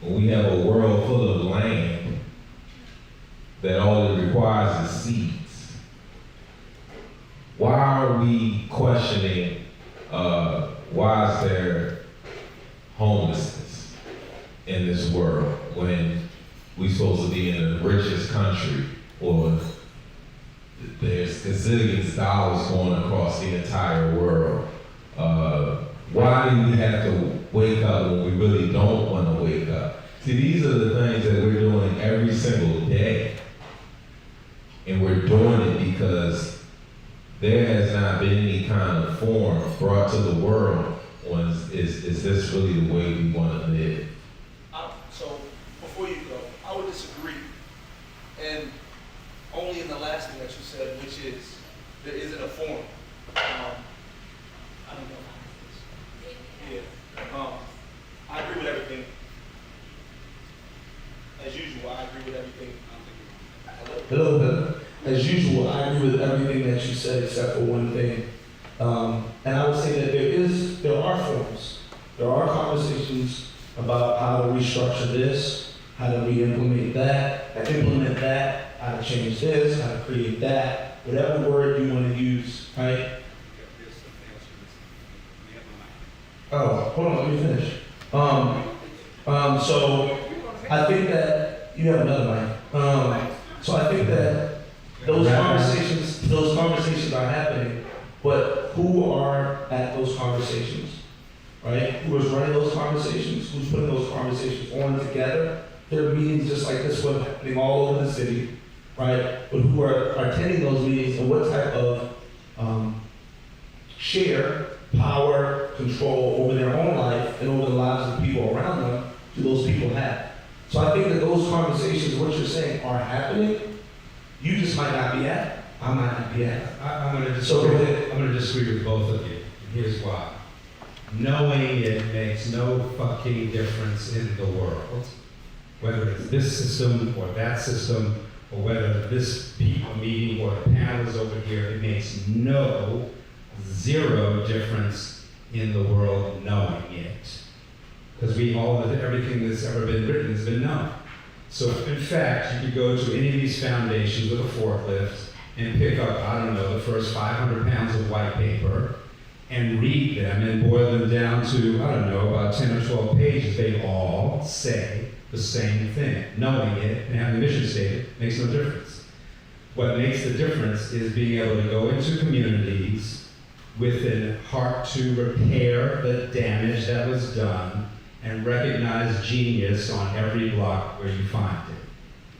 When we have a world full of land that all it requires is seeds. Why are we questioning why is there homelessness in this world when we supposed to be in the richest country, or there's gazillions of dollars going across the entire world. Why do we have to wake up when we really don't want to wake up? See, these are the things that we're doing every single day. And we're doing it because there has not been any kind of form brought to the world on is this really the way we want to live? So, before you go, I would disagree. And only in the last thing that you said, which is, there isn't a form. I don't know. Yeah. I agree with everything. As usual, I agree with everything. Hello, Ben. As usual, I agree with everything that you said except for one thing. And I would say that there are forms. There are conversations about how to restructure this, how to re-implement that, how to change this, how to create that, whatever word you want to use, right? Oh, hold on, let me finish. So I think that you have another mic. So I think that those conversations are happening, but who are at those conversations, right? Who is running those conversations? Who's putting those conversations on together? There are meetings just like this one happening all over the city, right? But who are attending those meetings and what type of share, power, control over their own life and over the lives of the people around them do those people have? So I think that those conversations, what you're saying, are happening. You just might not be at it. I might not be at it. I'm going to disagree with both of you. And here's why. Knowing it makes no fucking difference in the world. Whether it's this system or that system, or whether this people meeting or the panel is over here, it makes zero difference in the world knowing it. Because everything that's ever been written has been known. So in fact, you could go to any of these foundations with a forklift and pick up, the first 500 pounds of white paper and read them and boil them down to, about 10 or 12 pages. They all say the same thing. Knowing it and having a mission statement makes no difference. What makes the difference is being able to go into communities with a heart to repair the damage that was done and recognize genius on every block where you find it.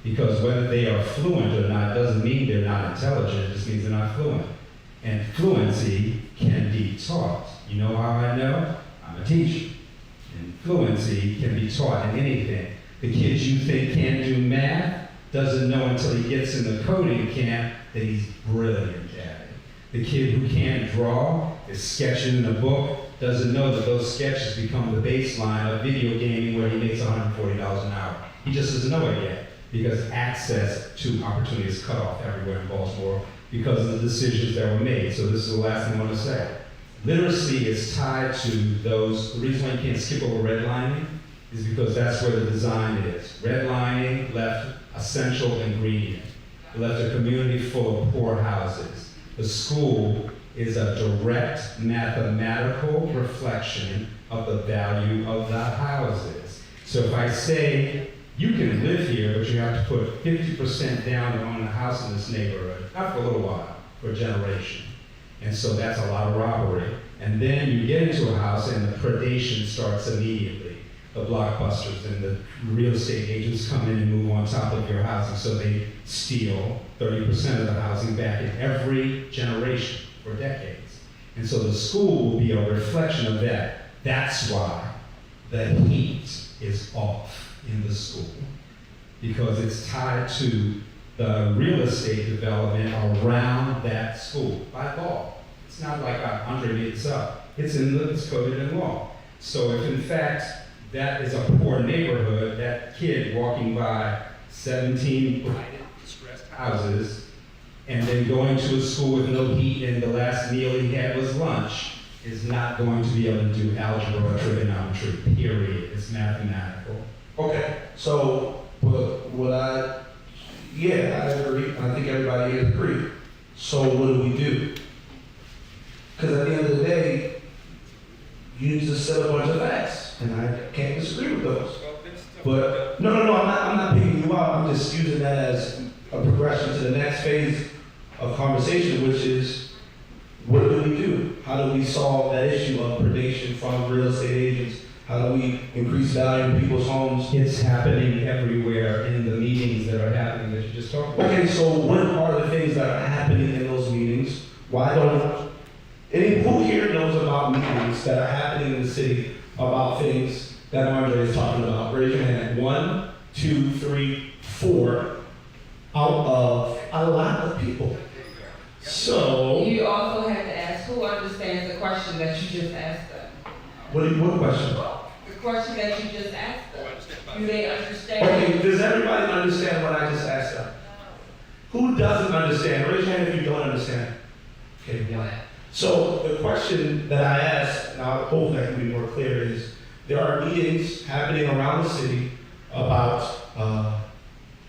Because whether they are fluent or not doesn't mean they're not intelligent, it just means they're not fluent. And fluency can be taught. You know how I know? I'm a teacher. And fluency can be taught in anything. The kid you think can't do math doesn't know until he gets in the coding camp that he's brilliant at it. The kid who can't draw is sketching in a book, doesn't know that those sketches become the baseline of video gaming where he makes $140 an hour. He just doesn't know it yet because access to opportunity is cut off everywhere in Baltimore because of the decisions that were made. So this is the last thing I want to say. Literacy is tied to those, the reason why you can't skip over redlining is because that's where the design is. Redlining left essential ingredient. It left a community full of poor houses. The school is a direct mathematical reflection of the value of the houses. So if I say, you can live here, but you have to put 50% down to own a house in this neighborhood, not for a little while, for a generation. And so that's a lot of robbery. And then you get into a house and the predation starts immediately. The blockbusters and the real estate agents come in and move on top of your house, and so they steal 30% of the housing back in every generation for decades. And so the school will be a reflection of that. That's why the heat is off in the school, because it's tied to the real estate development around that school by law. It's not like Andre made this up. It's coded in law. So if in fact that is a poor neighborhood, that kid walking by 17 blighted, distressed houses, and then going to a school with no heat and the last meal he had was lunch, is not going to be able to do algebra or trigonometry, period. It's mathematical. Okay, so I agree. I think everybody here agrees. So what do we do? Because at the end of the day, you need to set a bunch of facts, and I can't disagree with those. But no, I'm not picking you progression to the next phase of conversation, which is, what do we do? How do we solve that issue of predation from real estate agents? How do we increase value in people's homes? It's happening everywhere in the meetings that are happening that you just talked about. Okay, so what are the things that are happening in those meetings? Why don't, who here knows about meetings that are happening in the city about things that Andre is talking about? Raise your hand. 1, 2, 3, 4 out of a lot of people. So, You also have to ask who understands the question that you just asked them. what question? The question that you just asked them. Do they understand? Okay, does everybody understand what I just asked them? Who doesn't understand? Raise your hand if you don't understand. Okay, one. So the question that I asked, and I hope that can be more clear, is there are meetings happening around the city about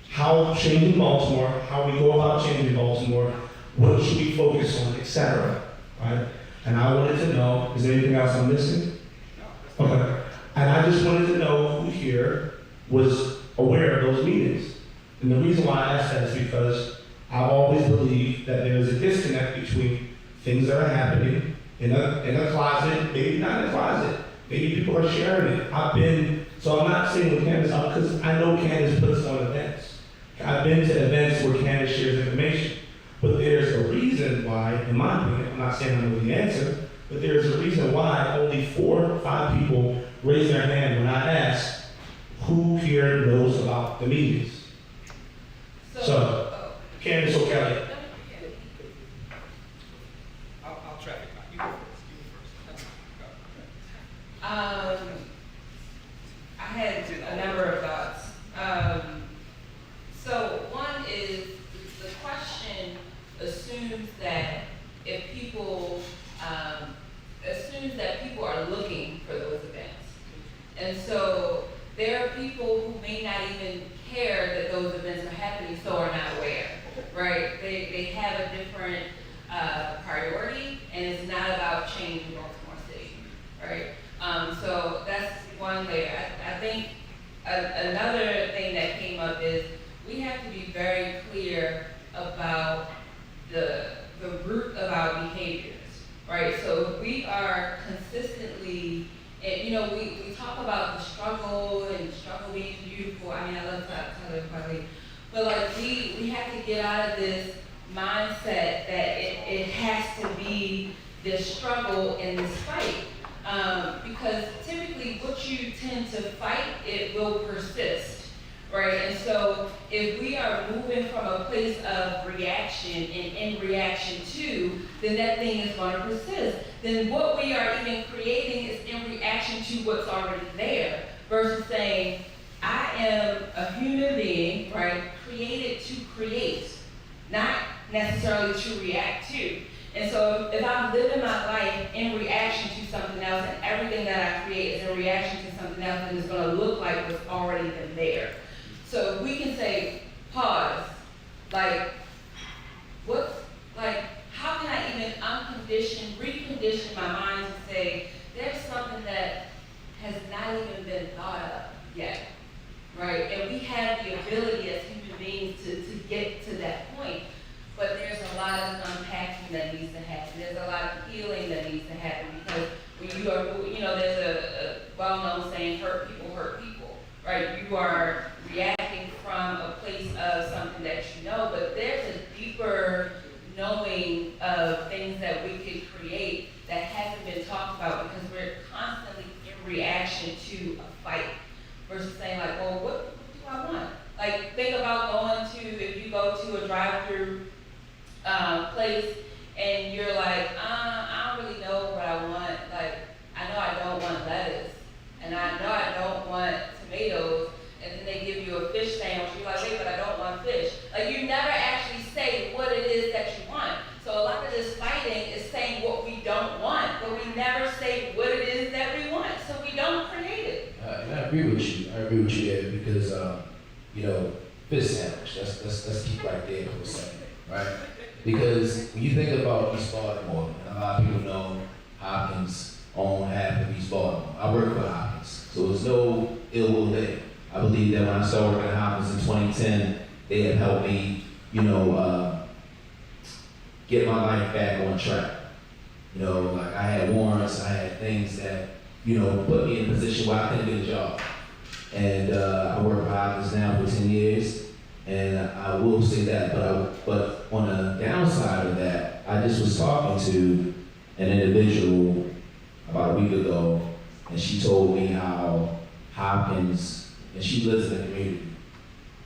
how changing Baltimore, how we go about changing Baltimore, what should we focus on, etc. Right? And I wanted to know, is there anything else I'm missing? Okay. And I just wanted to know who here was aware of those meetings. And the reason why I asked that is because I always believe that there is a disconnect between things that are happening in a closet, maybe not in a closet, maybe people are sharing it. So I'm not saying with Candace, because I know Candace puts on events. I've been to events where Candace shares information. But there's a reason why, in my opinion, I'm not saying I know the answer, but there's a reason why only 4 or 5 people raised their hand when I asked who here knows about the meetings. So, Candace or Kelley? I'll track it back. You go first. I had a number of thoughts. So one is the question assumes that people are looking for those events. And so there are people who may not even care that those events are happening, so are not aware, right? They have a different priority, and it's not about changing Baltimore City, right? So that's one layer. I think another thing that came up is we have to be very clear about the root of our behaviors, right? So if we are consistently, and we talk about the struggle and the struggle being beautiful. I mean, I love to tell everybody, but like we have to get out of this mindset that it has to be this struggle and this fight. Because typically what you tend to fight, it will persist, right? And so if we are moving from a place of reaction and in reaction to, then that thing is going to persist. Then what we are even creating is in reaction to what's already there, versus saying, I am a human being, right, created to create, not necessarily to react to. And so if I'm living my life in reaction to something else, and everything that I create is in reaction to something else, then it's going to look like what's already been there. So if we can say, pause, how can I even recondition my mind to say, there's something that has not even been thought of yet, right? And we have the ability as human beings to get to that point. But there's a lot of unpacking that needs to happen. There's a lot of healing that needs to happen, because when you are, there's a well-known saying, hurt people, right? You are reacting from a place of something that you know, but there's a deeper knowing of things that we could create that hasn't been talked about, because we're constantly in reaction to a fight versus saying like, well, what do I want? Like, think about if you go to a drive-through place and you're like, I don't really know what I want. Like, I know I don't want lettuce, and I know I don't want tomatoes, and then they give you a fish sandwich. You're like, wait, but I don't want fish. Like, you never actually say what it is that you want. So a lot of this fighting is saying what we don't want, but we never say what it is that we want, so we don't create it. And I agree with you. Ed, because fish sandwich. Let's keep right there for a second, right? Because when you think about East Baltimore, and a lot of people know Hopkins own half of East Baltimore. I work for Hopkins, so there's no ill will there. I believe that when I started working at Hopkins in 2010, they have helped me get my life back on track. Like I had warrants, I had things that, put me in a position where I couldn't get a job. And I worked for Hopkins now for 10 years, and I will say that, but on the downside of that, I just was talking to an individual about a week ago, and she told me how Hopkins, and she lives in the community,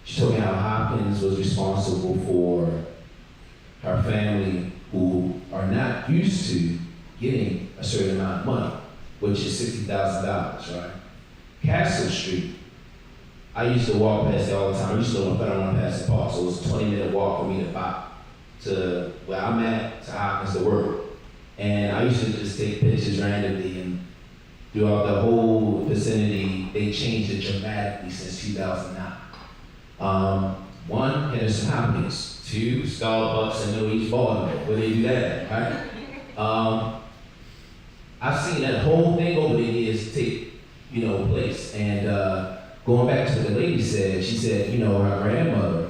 she told me how Hopkins was responsible for her family who are not used to getting a certain amount of money, which is $60,000, right? Castle Street, I used to walk past there all the time. I used to live on Federal past the park, so it was a 20-minute walk for me to where I'm at, to Hopkins to work. And I used to just take pictures randomly, and throughout the whole vicinity, they changed it dramatically since 2009. One, Henderson Hopkins. Two, Starbucks in New East Baltimore, where they do that, right? I've seen that whole thing over the years take, place. And going back to what the lady said, she said, her grandmother,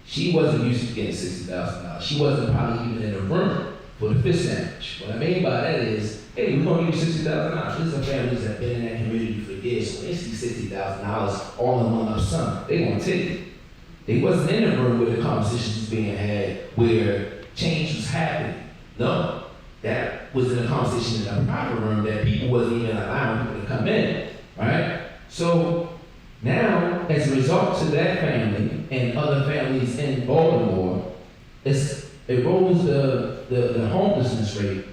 she wasn't used to getting $60,000. She wasn't probably even in the room for the fish sandwich. What I mean by that is, hey, we're gonna give you $60,000. These are families that have been in that community for years, so they see $60,000 all in one lump sum. They gonna take it. They wasn't in the room where the conversation was being had, where change was happening. No, that was in a conversation in a private room that people wasn't even allowing people to come in, right? So now, as a result to that family and other families in Baltimore, it rose the homelessness rate,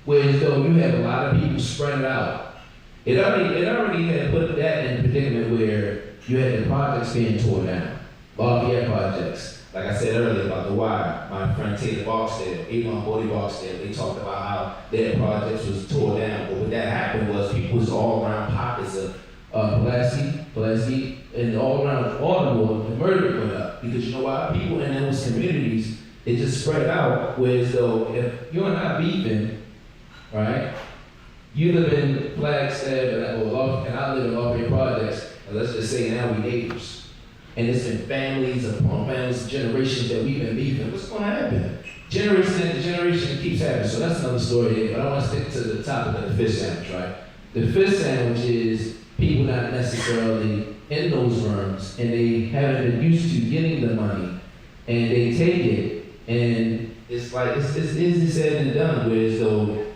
whereas though you have a lot of people spread out. It already had put that in a predicament where you had the projects being torn down. Lafayette projects, like I said earlier about the Wire, my friend Taylor Barksdale, Avon Bodie Barksdale, they talked about how their projects was torn down. But what that happened was people was all around pockets of Pulaski, and all around Baltimore, the murder went up. Because you know why? People in those communities, it just spread out. Whereas though, if you're not beefing, right, you live in Flagstaff and I live in Lafayette projects, and let's just say now we neighbors. And it's been families upon families, generations that we've been beefing. What's going to happen? Generation after generation, it keeps happening. So that's another story here. But I want to stick to the topic of the fish sandwich, right? The fish sandwich is people not necessarily in those rooms, and they haven't been used to getting the money, and they take it, and it's like it's easy said and done. Whereas though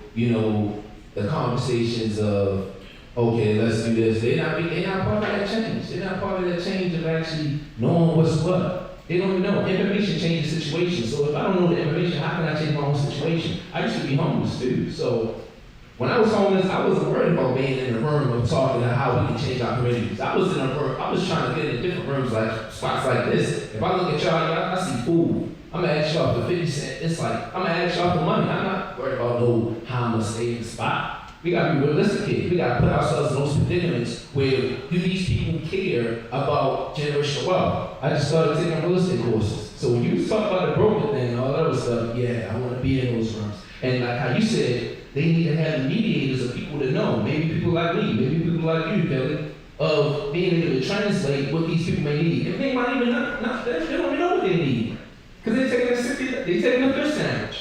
the conversations of, okay, let's do this. They're not part of that change. They're not part of that change of actually knowing what's what. They don't even know. Information changes situations. So if I don't know the information, how can I change my own situation? I used to be homeless too. So when I was homeless, I wasn't worried about being in a room of talking about how we can change our communities. I was in a room, I was trying to get in different rooms, like spots like this. If I look at y'all, I see food. I'm gonna ask y'all for 50 cents. It's like, I'm gonna ask y'all for money. I'm not worried about how I'm gonna stay in the spot. We gotta be realistic here. We gotta put ourselves in those predicaments where these people care about generational wealth. I just started taking real estate courses. So when you talk about the broker thing and all that other stuff, yeah, I wanna be in those rooms. And like how you said, they need to have mediators of people to know. Maybe people like me, maybe people like you, Kelly, of being able to translate what these people may need. And they might even not they don't even know what they need. Because they're taking a fish sandwich.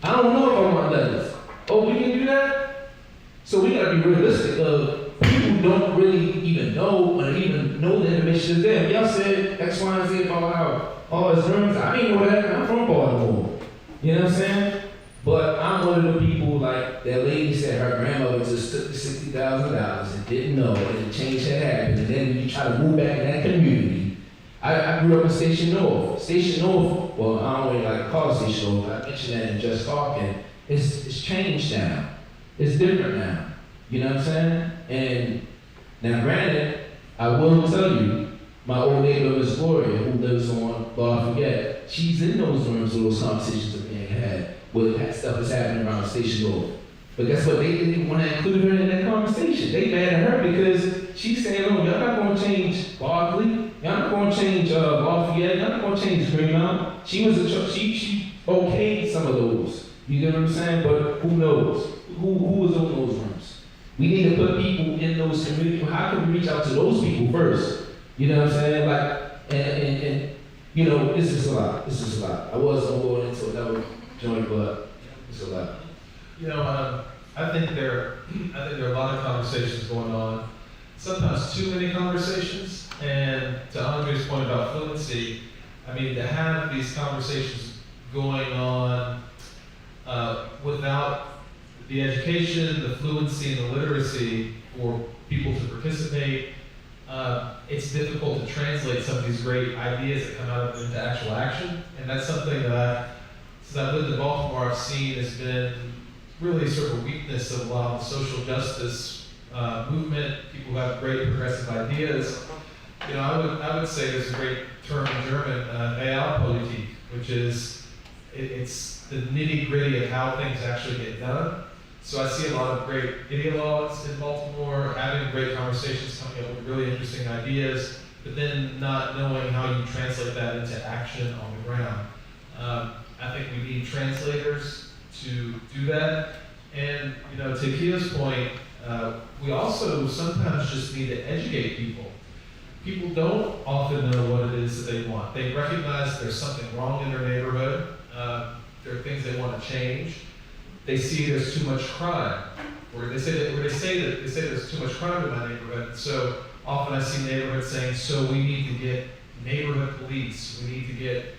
I don't know if I want lettuce. Oh, we can do that? So we gotta be realistic of people who don't really even know or even know the information is there. Y'all said X, Y, and Z about all his rooms. I didn't know that. I'm from Baltimore. You know what I'm saying? But I'm one of the people, like that lady said, her grandmother just took the $60,000 and didn't know, and the change had happened. And then when you try to move back in that community, I grew up in Station North. Station North, well, I don't really like to call it Station North. I mentioned that in Just Talking. It's changed now. It's different now. You know what I'm saying? And now, granted, I will tell you, my old neighbor, Miss Gloria, who lives on Lafayette, she's in those rooms where those conversations are being had, where that stuff is happening around Station Road. But guess what? They didn't want to include her in that conversation. They mad at her because she's saying, "Oh, y'all not going to change Barkley. Y'all not going to change Lafayette. Y'all not going to change Greenmount." She she okayed some of those. You get what I'm saying? But who knows? Who was on those rooms? We need to put people in those communities. How can we reach out to those people first? You know what I'm saying? Like, and you know, it's just a lot. It's just a lot. I was going into another joint, but it's a lot. You know, I think there are a lot of conversations going on. Sometimes too many conversations. And to Andre's point about fluency, I mean, to have these conversations going on without the education, the fluency, and the literacy for people to participate, it's difficult to translate some of these great ideas that come out of into actual action. And that's something that since I've lived in Baltimore, I've seen has been really sort of a weakness of a lot of the social justice movement, people who have great progressive ideas. You know, I would say there's a great term in German, Realpolitik, which is, it's the nitty gritty of how things actually get done. So I see a lot of great ideologues in Baltimore having great conversations, coming up with really interesting ideas, but then not knowing how you translate that into action on the ground. I think we need translators to do that. And, you know, to Kia's point, we also sometimes just need to educate people. People don't often know what it is that they want. They recognize there's something wrong in their neighborhood. There are things they want to change. They see there's too much crime, or they say there's too much crime in my neighborhood. So often I see neighborhoods saying, so we need to get neighborhood police. We need to get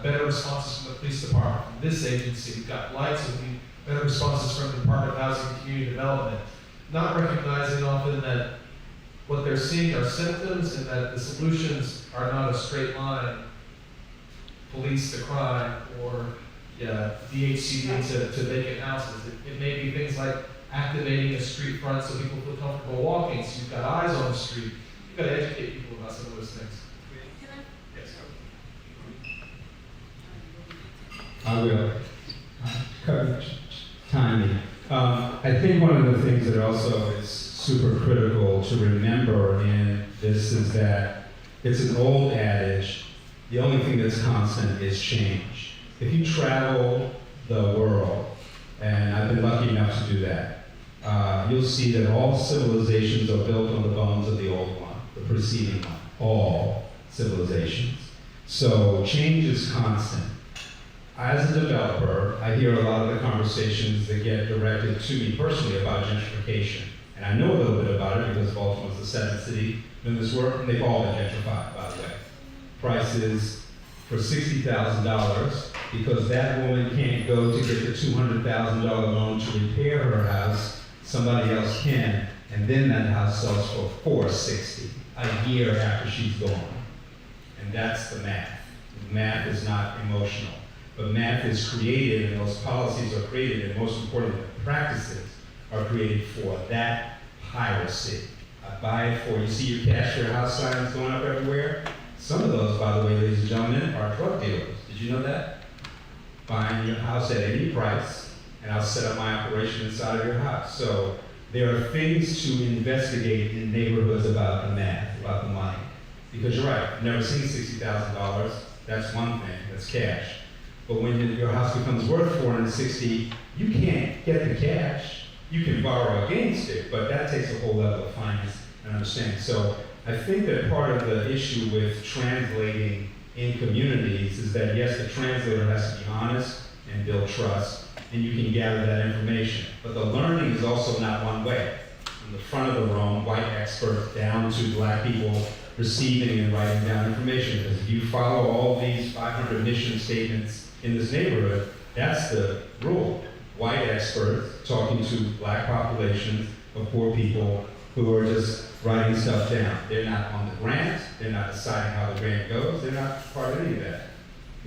better responses from the police department, from this agency. We've got lights, and we need better responses from the Department of Housing and Community Development. Not recognizing often that what they're seeing are symptoms and that the solutions are not a straight line. Police to crime or DHCD to vacant houses. It may be things like activating a street front so people feel comfortable walking, so you've got eyes on the street. You've got to educate people about some of those things. Yes, I will. Coverage, timing. I think one of the things that also is super critical to remember in this is that it's an old adage, the only thing that's constant is change. If you travel the world, and I've been lucky enough to do that, you'll see that all civilizations are built on the bones of the old one, the preceding one, all civilizations. So change is constant. As a developer, I hear a lot of the conversations that get directed to me personally about gentrification. And I know a little bit about it because Baltimore's the seventh city in this work, and they've all been gentrified, by the way. Prices for $60,000 because that woman can't go to get the $200,000 loan to repair her house, somebody else can, and then that house sells for $460 a year after she's gone. And that's the math. Math is not emotional. But math is created, and those policies are created, and most importantly, the practices are created for that piracy. I buy it for, you see your cash for your house signs going up everywhere? Some of those, by the way, ladies and gentlemen, are drug dealers. Did you know that? Buying your house at any price, and I'll set up my operation inside of your house. So there are things to investigate in neighborhoods about the math, about the money. Because you're right, I've never seen $60,000. That's one thing, that's cash. But when your house becomes worth $460, you can't get the cash. You can borrow against it, but that takes a whole level of finance and understanding. So I think that part of the issue with translating in communities is that, yes, the translator has to be honest and build trust, and you can gather that information. But the learning is also not one way. From the front of the room, white experts, down to black people receiving and writing down information. Because if you follow all these 500 mission statements in this neighborhood, that's the rule. White experts talking to black populations of poor people who are just writing stuff down. They're not on the grant, they're not deciding how the grant goes, they're not part of any of that.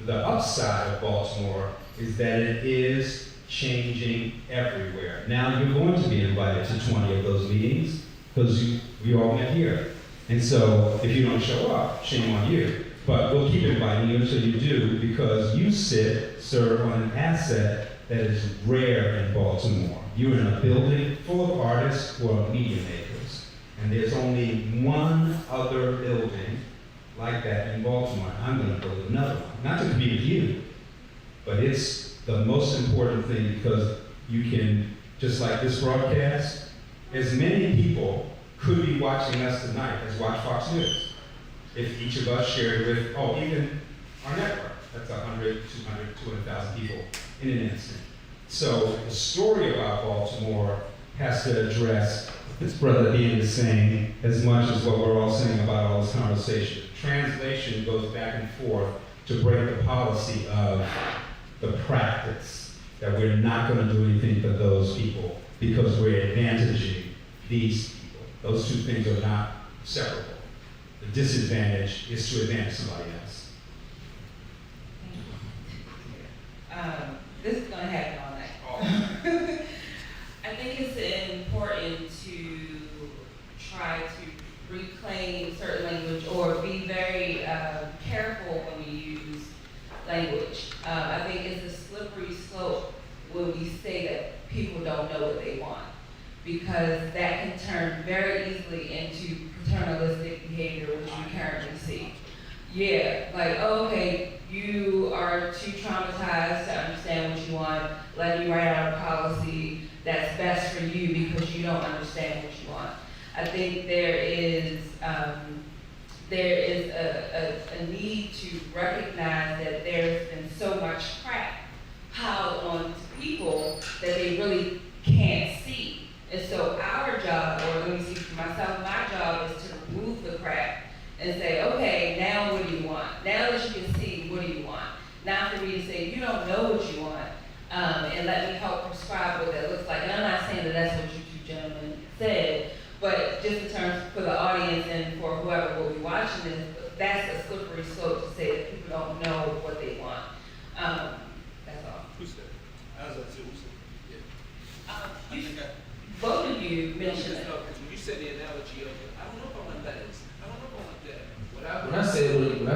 The upside of Baltimore is that it is changing everywhere. Now you're going to be invited to 20 of those meetings because we all met here. And so if you don't show up, shame on you. But we'll keep inviting you until you do, because you serve on an asset that is rare in Baltimore. You're in a building full of artists who are media makers. And there's only one other building like that in Baltimore. I'm going to build another one. Not to compete with you, but it's the most important thing because you can, just like this broadcast, as many people could be watching us tonight as watch Fox News. If each of us shared with, even our network. That's 100, 200, 200,000 people in an instant. So the story about Baltimore has to address this brother Ian is saying as much as what we're all saying about all this conversation. Translation goes back and forth to break the policy of the practice that we're not going to do anything for those people because we're advantaging these people. Those two things are not separable. The disadvantage is to advantage somebody else. This is gonna happen all night. I think it's important to try to reclaim certain language or be very careful when we use language. I think it's a slippery slope when we say that people don't know what they want, because that can turn very easily into paternalistic behavior, which we currently see. Yeah, like, oh, okay, you are too traumatized to understand what you want. Let me write out a policy that's best for you because you don't understand what you want. I think there is a need to recognize that there's been so much crap piled on people that they really can't see. And so our job, or let me speak for myself, my job is to remove the crap and say, okay, now what do you want? Now that you can see, what do you want? Not for me to say, you don't know what you want, and let me help prescribe what that looks like. And I'm not saying that that's what you two gentlemen said, but just in terms for the audience and for whoever will be watching this, that's a slippery slope to say that people don't know what they want. That's all. Who said? I was like, who said? Yeah. Both of you mentioned it. When you said the analogy of, I don't know if I want that. I don't know if I want that. When I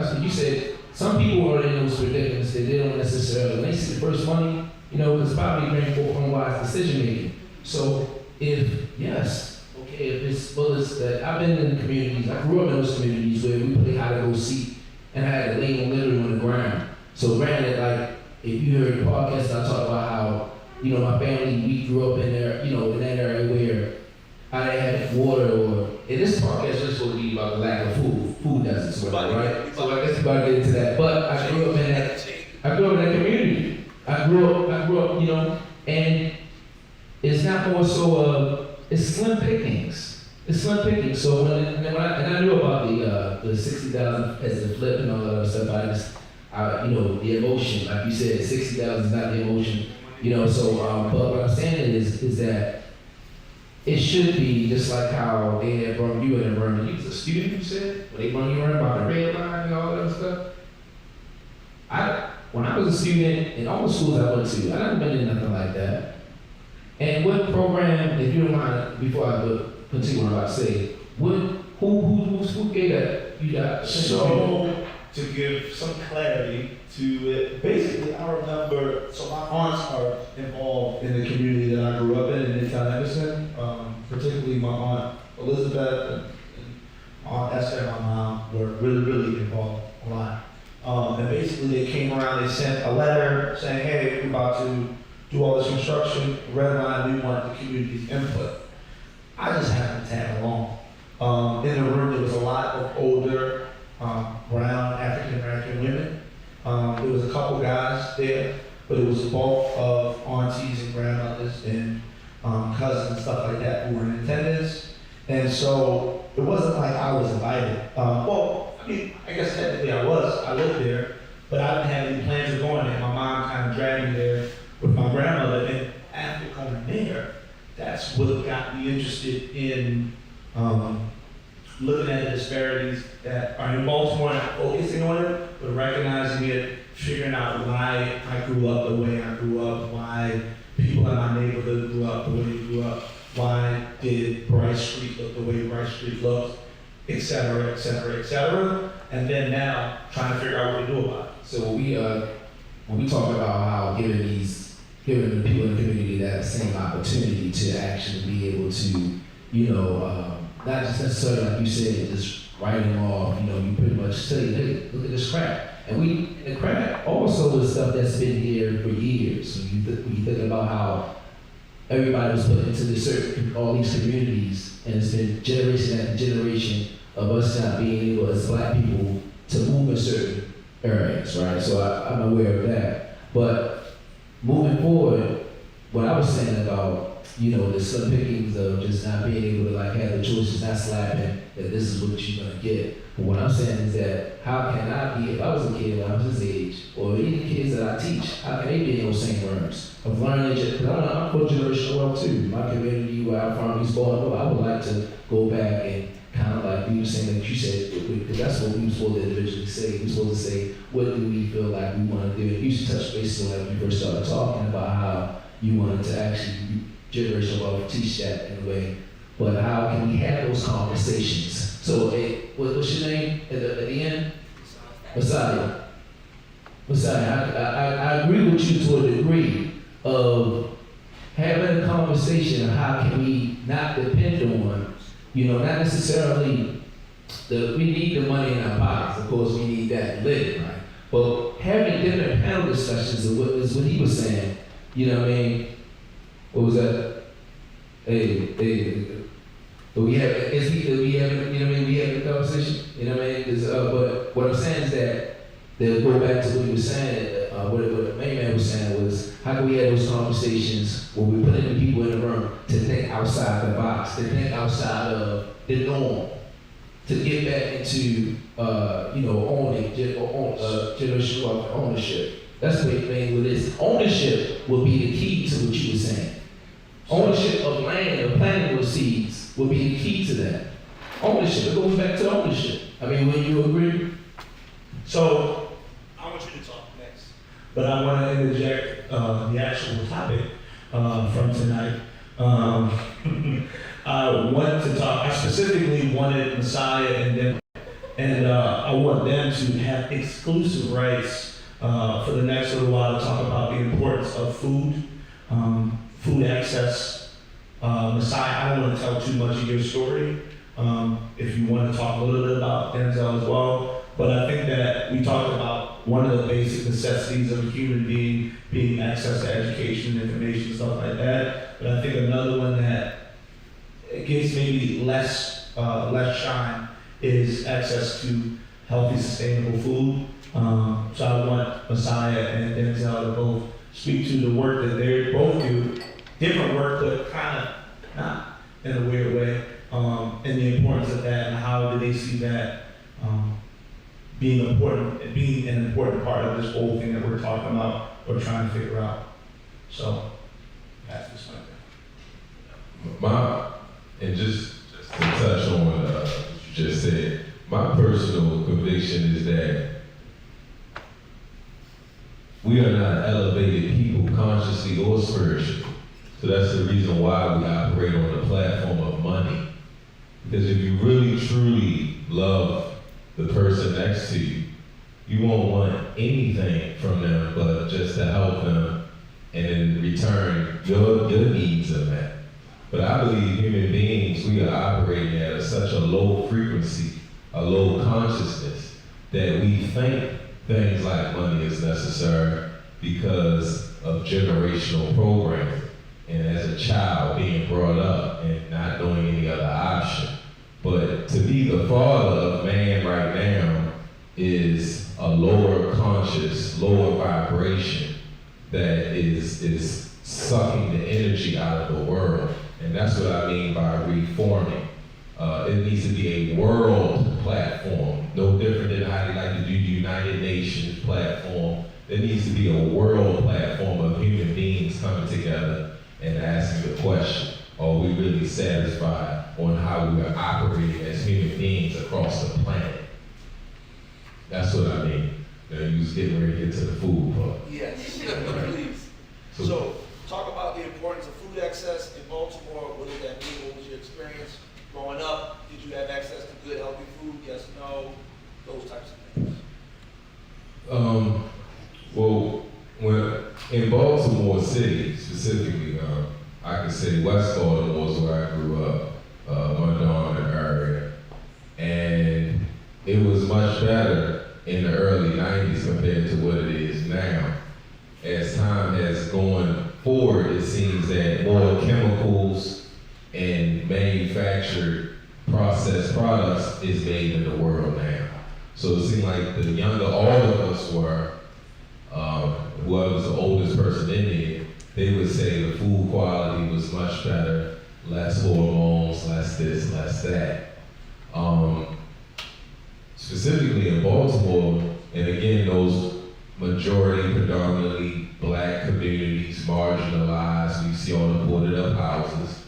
said, you said, some people already know it's ridiculous, they don't necessarily, when they see the first money, you know, it's probably bring forth unwise decision making. So if it's bullets that, I've been in communities, I grew up in those communities where we play hide and go seek and I had to lay literally on the ground. So granted, like, if you heard the podcast, I talk about how, you know, my family, we grew up in there, you know, in that area where I didn't have water or, and this podcast is supposed to be about the lack of food deserts, right? So I guess we're about to get into that. But I grew up in that community. I grew up, you know, and it's not more so it's slim pickings. It's slim pickings. So when I knew about the 60,000 as the flip and all that other stuff, you know, the emotion, like you said, 60,000 is not the emotion, you know. So, but what I'm saying is that it should be just like how they had brought you in and burned you. You was a student, you said, when they brought you in about the red line and all that other stuff. When I was a student in all the schools I went to, I never been in nothing like that. And what program, if you don't mind, before I continue what I'm about to say, who gave that? You got So, to give some clarity to it, basically I remember, so my aunts are involved in the community that I grew up in Midtown Henderson, particularly my aunt Elizabeth and Aunt Esther and my mom were really involved a lot. And basically they came around, they sent a letter saying, hey, we're about to do all this construction, red line, we want the community's input. I just happened to tag along. In the room there was a lot of older, brown African-American women. There was a couple guys there, but it was a bulk of aunties and grandmothers and cousins and stuff like that who were in attendance. And so it wasn't like I was invited. Well, I mean, I guess technically I was. I lived there, but I didn't have any plans of going there. My mom kind of dragged me there with my grandmother, and after going there, that's what got me interested in looking at the disparities that are in Baltimore and focusing on it, but recognizing it, figuring out why I grew up the way I grew up, why people in my neighborhood grew up the way they grew up, why did Bryce Street look the way Bryce Street looks, et cetera, et cetera, et cetera. And then now, trying to figure out what to do about it. So when we talk about how giving the people in the community that same opportunity to actually be able to, you know, not just necessarily like you said, just writing off, you know, you pretty much say, hey, look at this crap. And the crap also is stuff that's been here for years. When you think about how everybody was put into all these communities, and it's been generation after generation of us not being able as black people to move in certain areas, right? So I'm aware of that. But moving forward, what I was saying about, the slim pickings of just not being able to like have the choices, not slapping that this is what you're gonna get. But what I'm saying is that how can I be, if I was a kid when I was his age, or even kids that I teach, how can they be in those same rooms of learning? Because I'm for generational wealth too. My community where I'm from, East Baltimore, I would like to go back and kind of like do the same that you said, because that's what we were supposed to individually say. We were supposed to say, what do we feel like we want to do? And you should touch base on that when you first started talking about how you wanted to actually generational wealth teach that in a way. But how can we have those conversations? So, what's your name at the end? Messiah. I agree with you to a degree of having a conversation of how can we not depend on, not necessarily we need the money in our pockets. Of course, we need that to live, right? But having different panel discussions is what he was saying. You know what I mean? What was that? We have a conversation. You know what I mean? But what I'm saying is that they'll go back to what he was saying. What the main man was saying was, how can we have those conversations where we put in the people in the room to think outside the box, to think outside of the norm, to get back into owning generational ownership. That's what it is. Ownership will be the key to what you were saying. Ownership of land, of planting seeds, will be the key to that. Ownership, it goes back to ownership. I mean, when you agree. So, I want you to talk next. But I want to interject the actual topic from tonight. I specifically wanted Messiah and them, and I want them to have exclusive rights for the next little while to talk about the importance of food, food access. Messiah, I don't want to tell too much of your story. If you want to talk a little bit about Denzel as well, but I think that we talked about one of the basic necessities of a human being access to education, information, stuff like that. But I think another one that gets maybe less shine is access to healthy, sustainable food. So I want Messiah and Denzel to both speak to the work that they both do, different work, but kind of not in a weird way, and the importance of that and how do they see that being an important part of this whole thing that we're talking about or trying to figure out. So that's just like that. And just to touch on what you just said, my personal conviction is that we are not elevated people consciously or spiritually. So that's the reason why we operate on the platform of money. Because if you really truly love the person next to you, you won't want anything from them but just to help them, and in return, your needs are met. But I believe human beings, we are operating at such a low frequency, a low consciousness, that we think things like money is necessary because of generational programming. And as a child being brought up and not knowing any other option. But to be the father of man right now is a lower conscious, lower vibration that is sucking the energy out of the world. And that's what I mean by reforming. It needs to be a world platform, no different than how they like to do United Nations platform. There needs to be a world platform of human beings coming together and asking the question, are we really satisfied on how we are operating as human beings across the planet? That's what I mean. You was getting ready to get to the food part. Yes, please. So, talk about the importance of food access in Baltimore. What did that mean? What was your experience growing up? Did you have access to good, healthy food? Yes, no, those types of things. Well, when in Baltimore City specifically, I can say West Baltimore is where I grew up, Montgomery area, and it was much better in the early 90s compared to what it is now. As time has gone forward, it seems that more chemicals and manufactured processed products is made in the world now. So it seemed like the younger all of us were, whoever's the oldest person in there, they would say the food quality was much better, less hormones, less this, less that. Specifically in Baltimore, and again, those majority, predominantly black communities, marginalized, you see all the boarded up houses,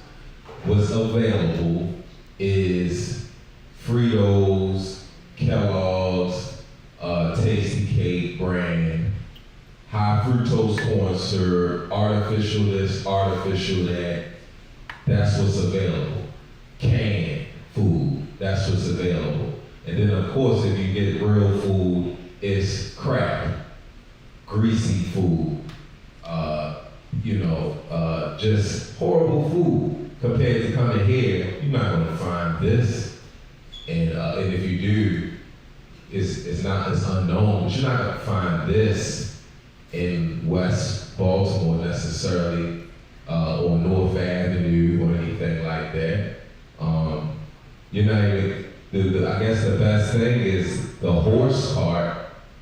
what's available is Fritos, Kellogg's, Tasty Cake brand, high fructose corn syrup, artificial this, artificial that. That's what's available. Canned food, that's what's available. And then of course, if you get real food, it's crap, greasy food, just horrible food. Compared to coming here, you're not gonna find this. And if you do, it's unknown, but you're not gonna find this in West Baltimore necessarily, or North Avenue or anything like that. You're not even, I guess the best thing is the horse cart,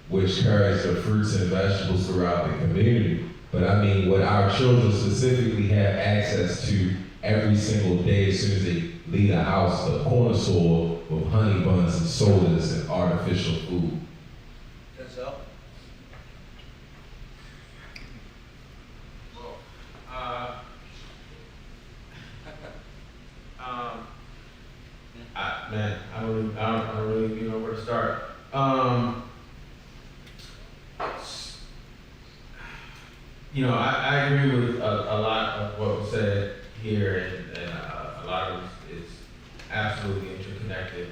which carries the fruits and vegetables throughout the community. But I mean, what our children specifically have access to every single day as soon as they leave the house, the corner store with honey buns and sodas and artificial food. Denzel? I don't really know where to start. I agree with a lot of what was said here, and a lot of it is absolutely interconnected.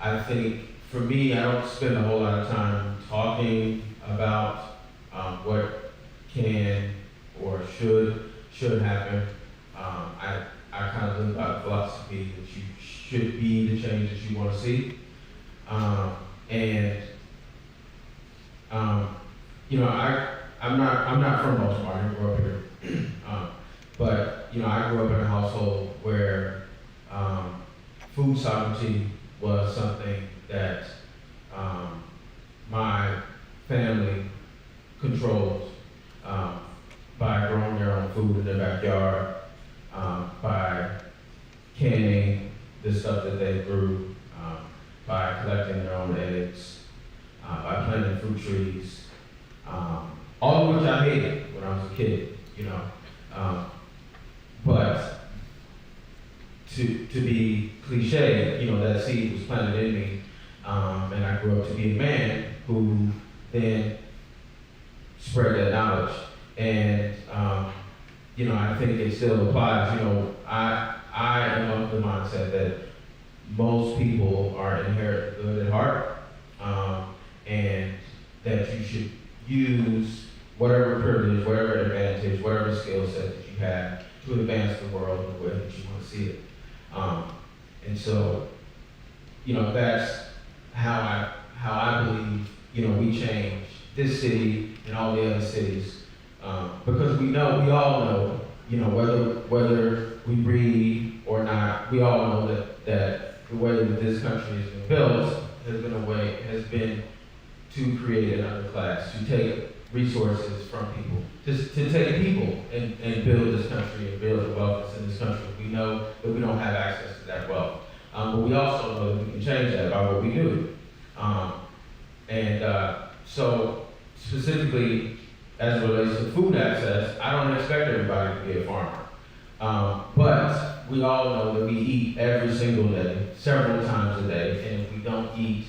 I think for me, I don't spend a whole lot of time talking about what can or should happen. I kind of live by the philosophy that you should be the change that you want to see. I'm not from Baltimore. I didn't grow up here, but I grew up in a household where food sovereignty was something that my family controlled by growing their own food in their backyard, by canning the stuff that they grew, by collecting their own eggs, by planting fruit trees, all of which I hated when I was a kid, but to be cliche, that seed was planted in me, and I grew up to be a man who then spread that knowledge. And I think it still applies. I am of the mindset that most people are inherently good at heart, and that you should use whatever privilege, whatever advantage, whatever skill set that you have to advance the world in the way that you want to see it. And so, that's how I believe, we change this city and all the other cities, because we all know, whether we breed or not, we all know that the way that this country has been built has been to create another class, to take resources from people, to take people and build this country and build the wealth that's in this country. We know that we don't have access to that wealth, but we also know that we can change that by what we do. So specifically, as it relates to food access, I don't expect everybody to be a farmer. But we all know that we eat every single day, several times a day, and if we don't eat,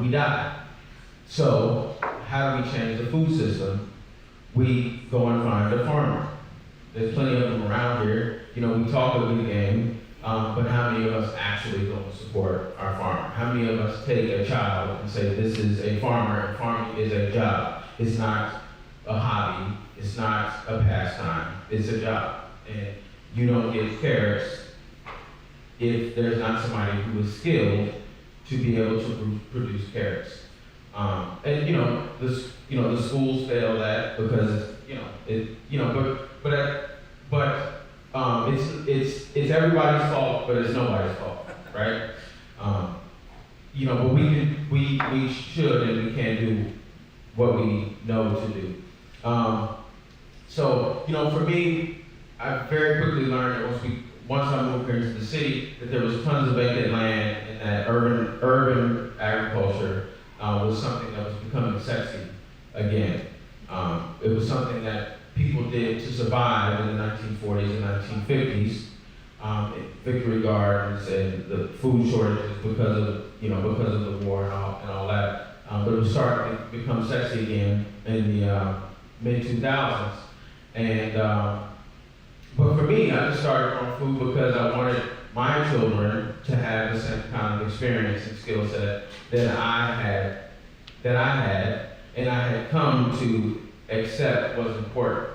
we die. So how do we change the food system? We go and find a farmer. There's plenty of them around here. We talk a good game, but how many of us actually go and support our farmer? How many of us take a child and say, this is a farmer, and farming is a job? It's not a hobby, it's not a pastime, it's a job. And you don't get carrots if there's not somebody who is skilled to be able to produce carrots. The schools fail that because it's everybody's fault, but it's nobody's fault, right? but we should and we can do what we know to do. So, for me, I very quickly learned that once I moved here into the city, that there was tons of vacant land and that urban agriculture was something that was becoming sexy again. It was something that people did to survive in the 1940s and 1950s. Victory gardens and the food shortages because of the war and all that. But it was starting to become sexy again in the mid-2000s. And but for me, I just started growing food because I wanted my children to have the same kind of experience and skill set that I had, and I had come to accept was important.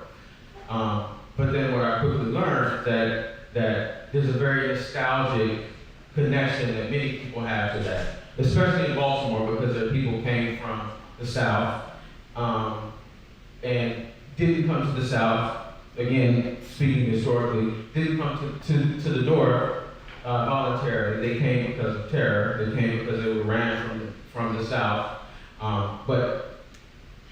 But then what I quickly learned that there's a very nostalgic connection that many people have to that, especially in Baltimore, because their people came from the South and didn't come to the South. Again, speaking historically, didn't come to the North voluntarily. They came because of terror. They came because they were ran from the South. But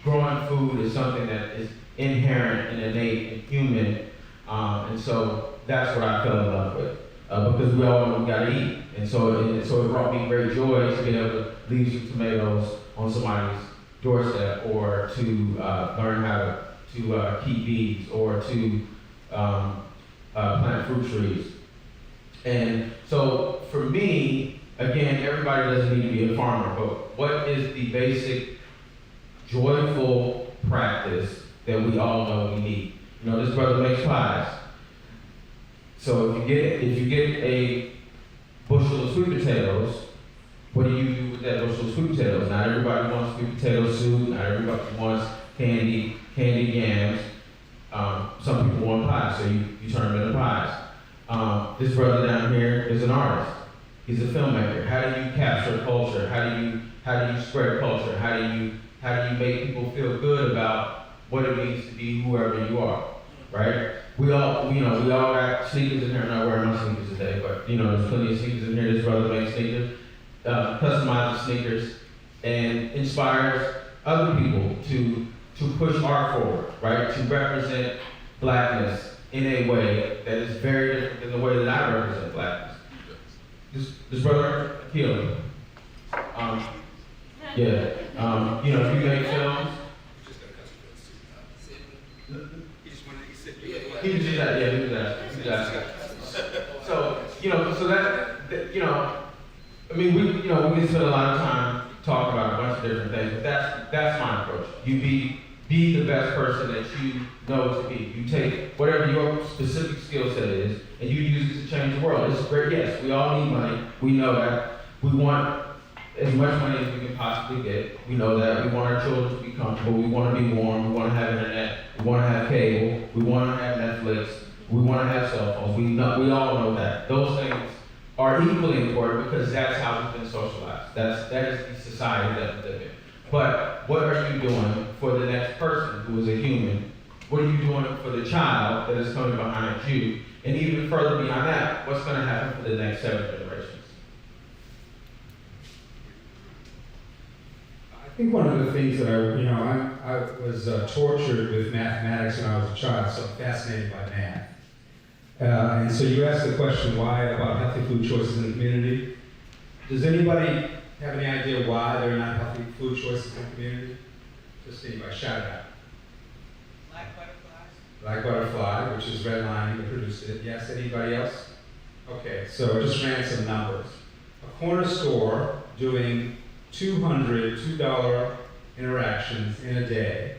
growing food is something that is inherent and innate and human, and so that's what I fell in love with. Because we all know we gotta eat, and so it brought me great joy to be able to leave some tomatoes on somebody's doorstep, or to learn how to keep bees, or to plant fruit trees. And so for me, again, everybody doesn't need to be a farmer, but what is the basic joyful practice that we all know we need? This brother makes pies. So if you get a bushel of sweet potatoes, what do you do with that bushel of sweet potatoes? Not everybody wants sweet potato soup. Not everybody wants candied yams. Some people want pies, so you turn them into pies. This brother down here is an artist. He's a filmmaker. How do you capture culture? How do you spread culture? How do you make people feel good about what it means to be whoever you are, right? We all got sneakers in here. I'm not wearing my sneakers today, but there's plenty of sneakers in here. This brother makes sneakers, customizes sneakers, and inspires other people to push art forward, right? To represent blackness in a way that is very different than the way that I represent blackness. This brother, Kelley, you make films. He was just that, yeah, he was that. So, we can spend a lot of time talking about a bunch of different things, but that's my approach. You be the best person that you know to be. You take whatever your specific skill set is, and you use it to change the world. It's great, yes, we all need money. We know that. We want as much money as we can possibly get. We know that. We want our children to be comfortable. We want to be warm. We want to have internet. We want to have cable. We want to have Netflix. We want to have cell phones. We all know that. Those things are equally important because that's how we've been socialized. That is the society that we live in. But what are you doing for the next person who is a human? What are you doing for the child that is coming behind you? And even further beyond that, what's going to happen for the next 7 generations? I think one of the things that I was tortured with mathematics when I was a child, so I'm fascinated by math. And so you asked the question why about healthy food choices in the community. Does anybody have any idea why there are not healthy food choices in the community? Just anybody, shout it out. Black butterflies. Black butterfly, which is redlining, that produced it. Yes, anybody else? Okay, so I just ran some numbers. A corner store doing $2 interactions in a day,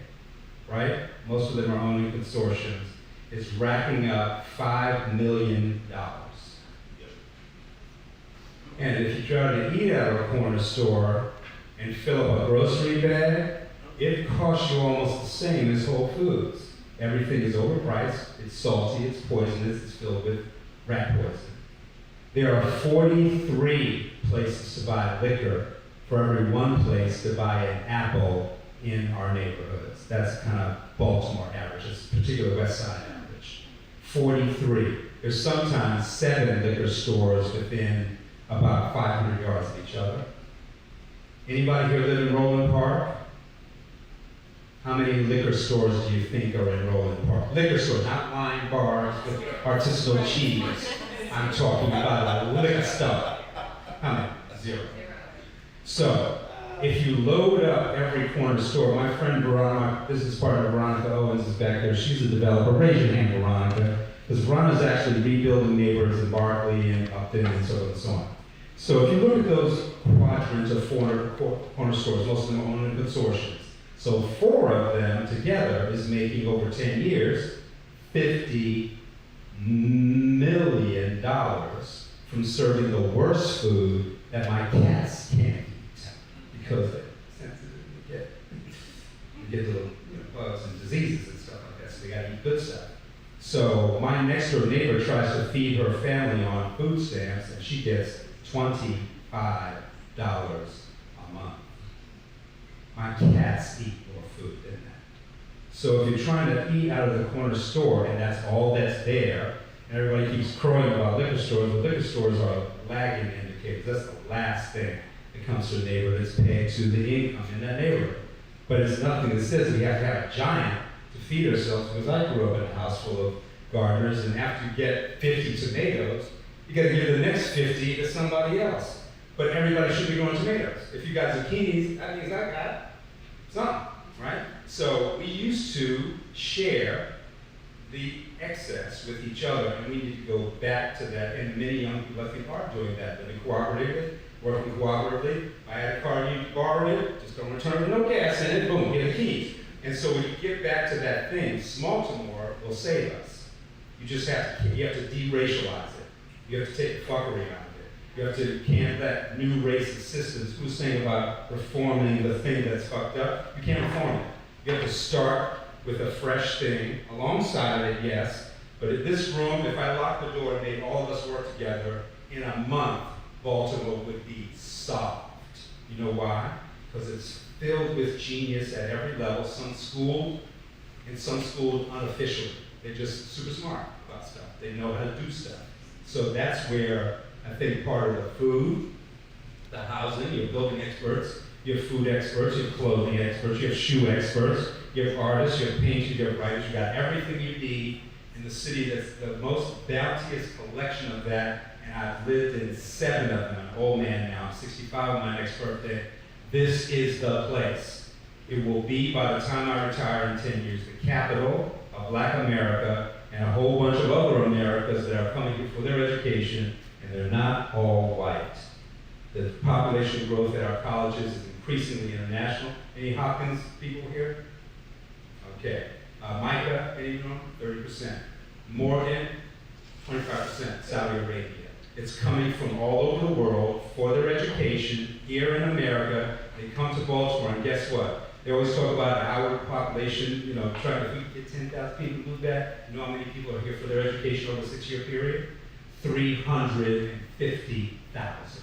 right? Most of them are owning consortiums, is racking up $5 million. And if you try to eat out of a corner store and fill up a grocery bag, it costs you almost the same as Whole Foods. Everything is overpriced, it's salty, it's poisonous, it's filled with rat poison. There are 43 places to buy liquor for every one place to buy an apple in our neighborhoods. That's kind of Baltimore average, it's particular West Side average. 43. There's sometimes 7 liquor stores within about 500 yards of each other. Anybody here live in Roland Park? How many liquor stores do you think are in Roland Park? Liquor stores, not wine bars with artisanal cheese. I'm talking about a liquor store. How many? 0. So, if you load up every corner store, my friend Veronica, my business partner Veronica Owens is back there. She's a developer. Raise your hand, Veronica. Because Veronica's actually rebuilding neighborhoods in Barclay and Upton and so on and so on. So if you look at those quadrants of corner stores, most of them are owned in consortiums. So 4 of them together is making over 10 years, $50 million from serving the worst food that my cats can't eat because they're sensitive. You get little bugs and diseases and stuff like that, so they gotta eat good stuff. So my next door neighbor tries to feed her family on food stamps and she gets $25 a month. My cats eat more food than that. So if you're trying to eat out of the corner store and that's all that's there, and everybody keeps crowing about liquor stores, but liquor stores are lagging indicators. That's the last thing that comes to a neighborhood that's paid to the income in that neighborhood. But it's nothing that says we have to have a giant to feed ourselves, because I grew up in a house full of gardeners, and after you get 50 tomatoes, you gotta give the next 50 to somebody else. But everybody should be growing tomatoes. If you got zucchinis, that means I got some, right? So we used to share the excess with each other, and we need to go back to that, and many young people I think are doing that, living cooperatively, working cooperatively. I had a car, you borrowed it, just don't return with no gas in it, boom, get the keys. And so when you get back to that thing, Baltimore will save us. You just have to de-racialize it. You have to take the fuckery out of it. You have to can that new racist systems. Who's saying about reforming the thing that's fucked up? You can't reform it. You have to start with a fresh thing, alongside of it, yes, but in this room, if I locked the door and made all of us work together, in a month, Baltimore would be solved. You know why? Because it's filled with genius at every level, some schooled and some schooled unofficially. They're just super smart about stuff. They know how to do stuff. So that's where I think part of the food, the housing, you have building experts, you have food experts, you have clothing experts, you have shoe experts, you have artists, you have painters, you have writers, you got everything you need in the city that's the most bounteous collection of that, and I've lived in 7 of them. I'm an old man now, I'm 65 on my next birthday. This is the place. It will be, by the time I retire in 10 years, the capital of Black America and a whole bunch of other Americas that are coming here for their education, and they're not all white. The population growth at our colleges is increasingly international. Any Hopkins people here? Okay. Micah, anyone? 30%. Morgan, 25%. Saudi Arabia. It's coming from all over the world for their education here in America. They come to Baltimore, and guess what? They always talk about our population, trying to get 10,000 people to move back. You know how many people are here for their education over a 6-year period? 350,000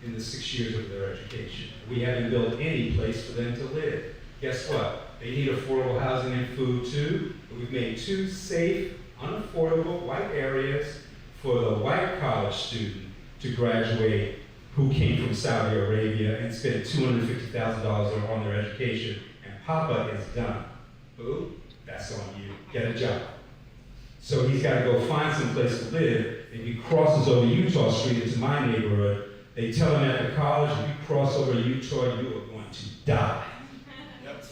in the 6 years of their education. We haven't built any place for them to live. Guess what? They need affordable housing and food too, but we've made 2 safe, unaffordable white areas for the white college student to graduate who came from Saudi Arabia and spent $250,000 on their education, and Papa is done. Who? That's on you. Get a job. So he's got to go find some place to live. If he crosses over Utah Street into my neighborhood, they tell him at the college, if you cross over Utah, you are going to die. Yep.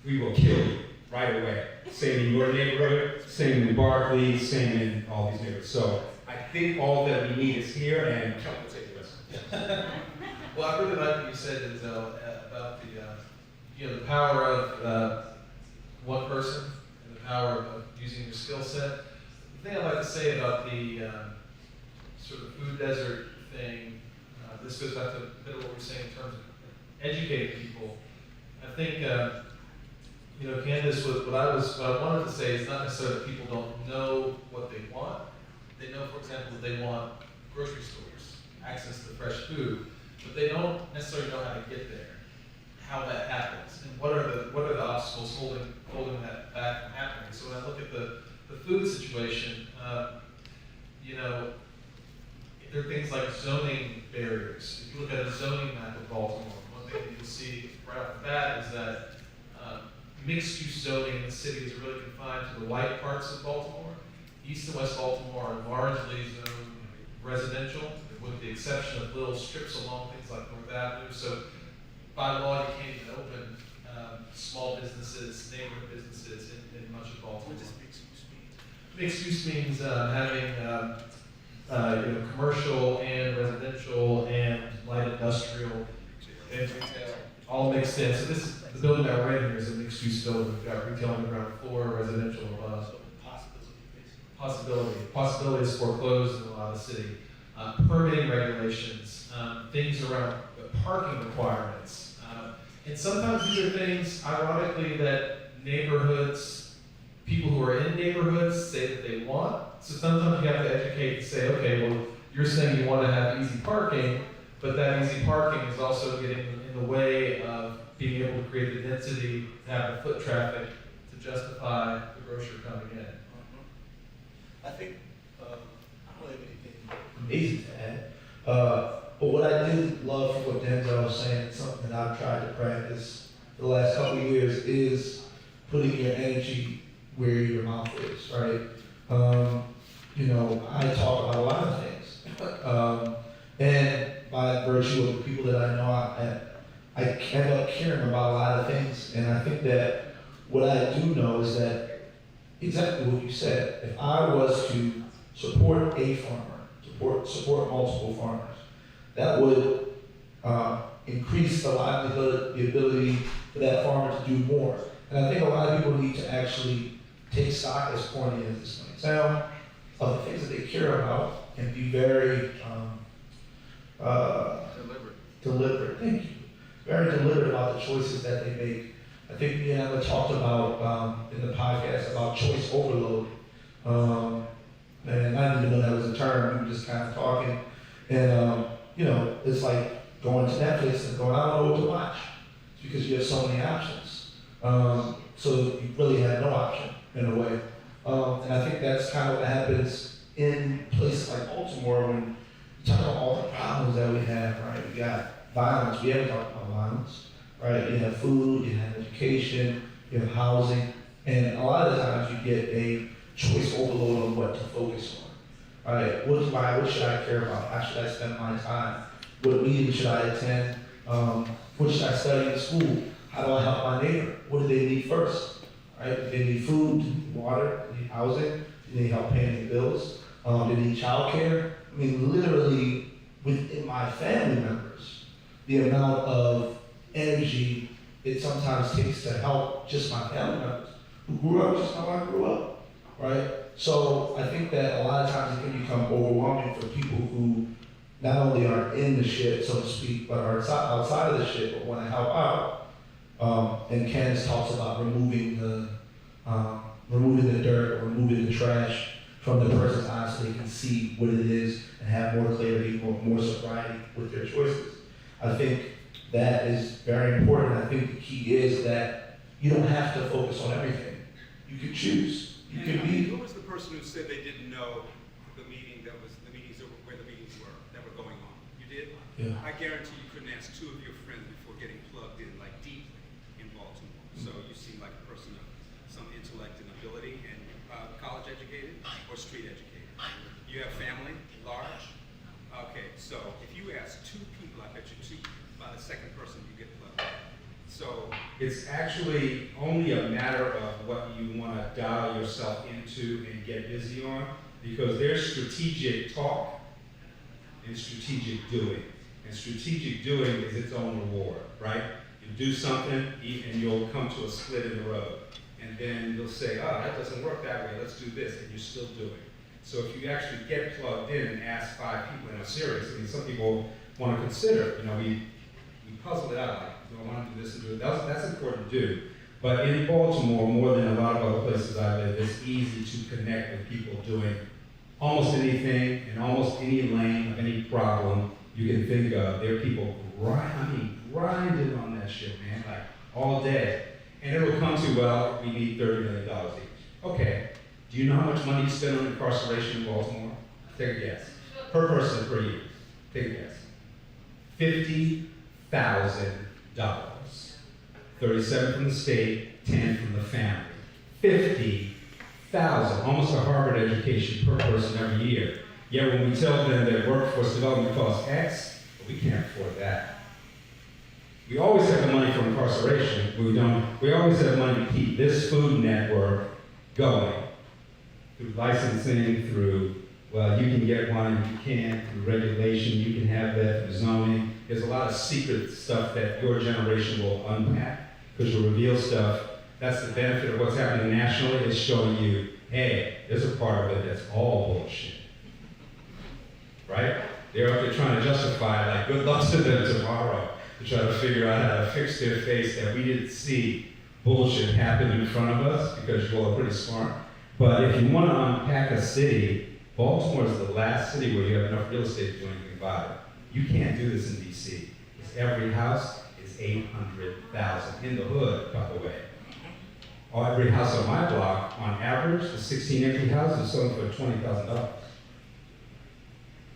We will kill you right away. Same in your neighborhood, same in Barclay, same in all these neighborhoods. So I think all that we need is here, and Kelly will take the rest. Well, I really like what you said, Denzel, about the power of one person and the power of using your skill set. The thing I'd like to say about the sort of food desert thing, this goes back to a bit of what we're saying in terms of educating people. I think, Candace, what I wanted to say is not necessarily that people don't know what they want. They know, for example, that they want grocery stores, access to fresh food, but they don't necessarily know how to get there, how that happens, and what are the obstacles holding that back from happening. So when I look at the food situation, there are things like zoning barriers. If you look at a zoning map of Baltimore, one thing that you'll see right off the bat is that mixed-use zoning in the city is really confined to the white parts of Baltimore. East and West Baltimore are largely zoned residential, with the exception of little strips along things like North Avenue. So by law, you can't even open small businesses, neighborhood businesses in much of Baltimore. What does mixed use mean? Mixed use means having commercial and residential and light industrial and retail all mixed in. So this is the building that we're in here is a mixed use building. We've got retail on the ground floor, residential above. So possibility, basically. Possibility is foreclosed in a lot of the city. Permitting regulations, things around parking requirements. And sometimes these are things, ironically, that neighborhoods, people who are in neighborhoods say that they want. So sometimes you have to educate and say, okay, well, you're saying you want to have easy parking, but that easy parking is also getting in the way of being able to create the density to have the foot traffic to justify the grocer coming in. I think, I don't have anything. Amazing to add. But what I did love from what Denzel was saying, something that I've tried to practice for the last couple of years, is putting your energy where your mouth is, right? I talk about a lot of things. And by virtue of the people that I know, I end up caring about a lot of things. And I think that what I do know is that exactly what you said. If I was to support a farmer, support multiple farmers, that would increase the livelihood, the ability for that farmer to do more. And I think a lot of people need to actually take stock, as corny as this might sound, of the things that they care about and be very deliberate. Thank you. Very deliberate about the choices that they make. I think me and Emma talked about in the podcast about choice overload. And I didn't even know that was a term. We were just kind of talking. And, it's like going to Netflix and going, I don't know what to watch. It's because you have so many options. So you really have no option in a way. And I think that's kind of what happens in places like Baltimore when you talk about all the problems that we have, right? We got violence. We haven't talked about violence, right? You have food, you have education, you have housing. And a lot of the times you get a choice overload on what to focus on. All right, what should I care about? How should I spend my time? What meetings should I attend? What should I study in school? How do I help my neighbor? What do they need first? Right? Do they need food? Do they need water? Do they need housing? Do they need help paying their bills? Do they need childcare? I mean, literally within my family members, the amount of energy it sometimes takes to help just my family members who grew up just how I grew up, right? So I think that a lot of times it can become overwhelming for people who not only are in the shit, so to speak, but are outside of the shit, but want to help out. And Candace talks about removing the dirt, or removing the trash from the person's eyes so they can see what it is and have more clarity, more sobriety with their choices. I think that is very important. I think the key is that you don't have to focus on everything. You can choose. You can be. Who was the person who said they didn't know the meetings where the meetings were that were going on? You did? Yeah. I guarantee you couldn't ask two of your friends before getting plugged in, like deeply in Baltimore. So you seem like a person of some intellect and ability, and college educated or street educated. You have family, large? Okay, so if you ask two people, I bet you by the second person you get plugged in. So it's actually only a matter of what you want to dial yourself into and get busy on, because there's strategic talk and strategic doing. And strategic doing is its own reward, right? You do something and you'll come to a split in the road. And then you'll say, that doesn't work that way, let's do this, and you're still doing it. So if you actually get plugged in and ask 5 people and are serious, I mean, some people want to consider, we puzzle it out, like, do I want to do this and do it? That's important to do. But in Baltimore, more than a lot of other places I live, it's easy to connect with people doing almost anything in almost any lane of any problem you can think of. There are people grinding on that shit, man, like all day. And it'll come to, well, we need $30 million each. Okay, do you know how much money you spend on incarceration in Baltimore? Take a guess. per person per year? Take a guess. $50,000. 37 from the state, 10 from the family. 50,000, almost a Harvard education per person every year. Yet when we tell them that workforce development costs X, we can't afford that. We always have the money for incarceration. We always have money to keep this food network going. Through licensing, through, well, you can get one, you can't, through regulation, you can have that, through zoning. There's a lot of secret stuff that your generation will unpack, because you'll reveal stuff. That's the benefit of what's happening nationally. It's showing you, hey, there's a part of it that's all bullshit. Right? They're up there trying to justify, like, good luck to them tomorrow, to try to figure out how to fix their face that we didn't see bullshit happen in front of us, because you all are pretty smart. But if you want to unpack a city, Baltimore is the last city where you have enough real estate to do anything about it. You can't do this in DC. Because every house is $800,000 in the hood, by the way. Or every house on my block, on average, the 16 empty houses selling for $20,000.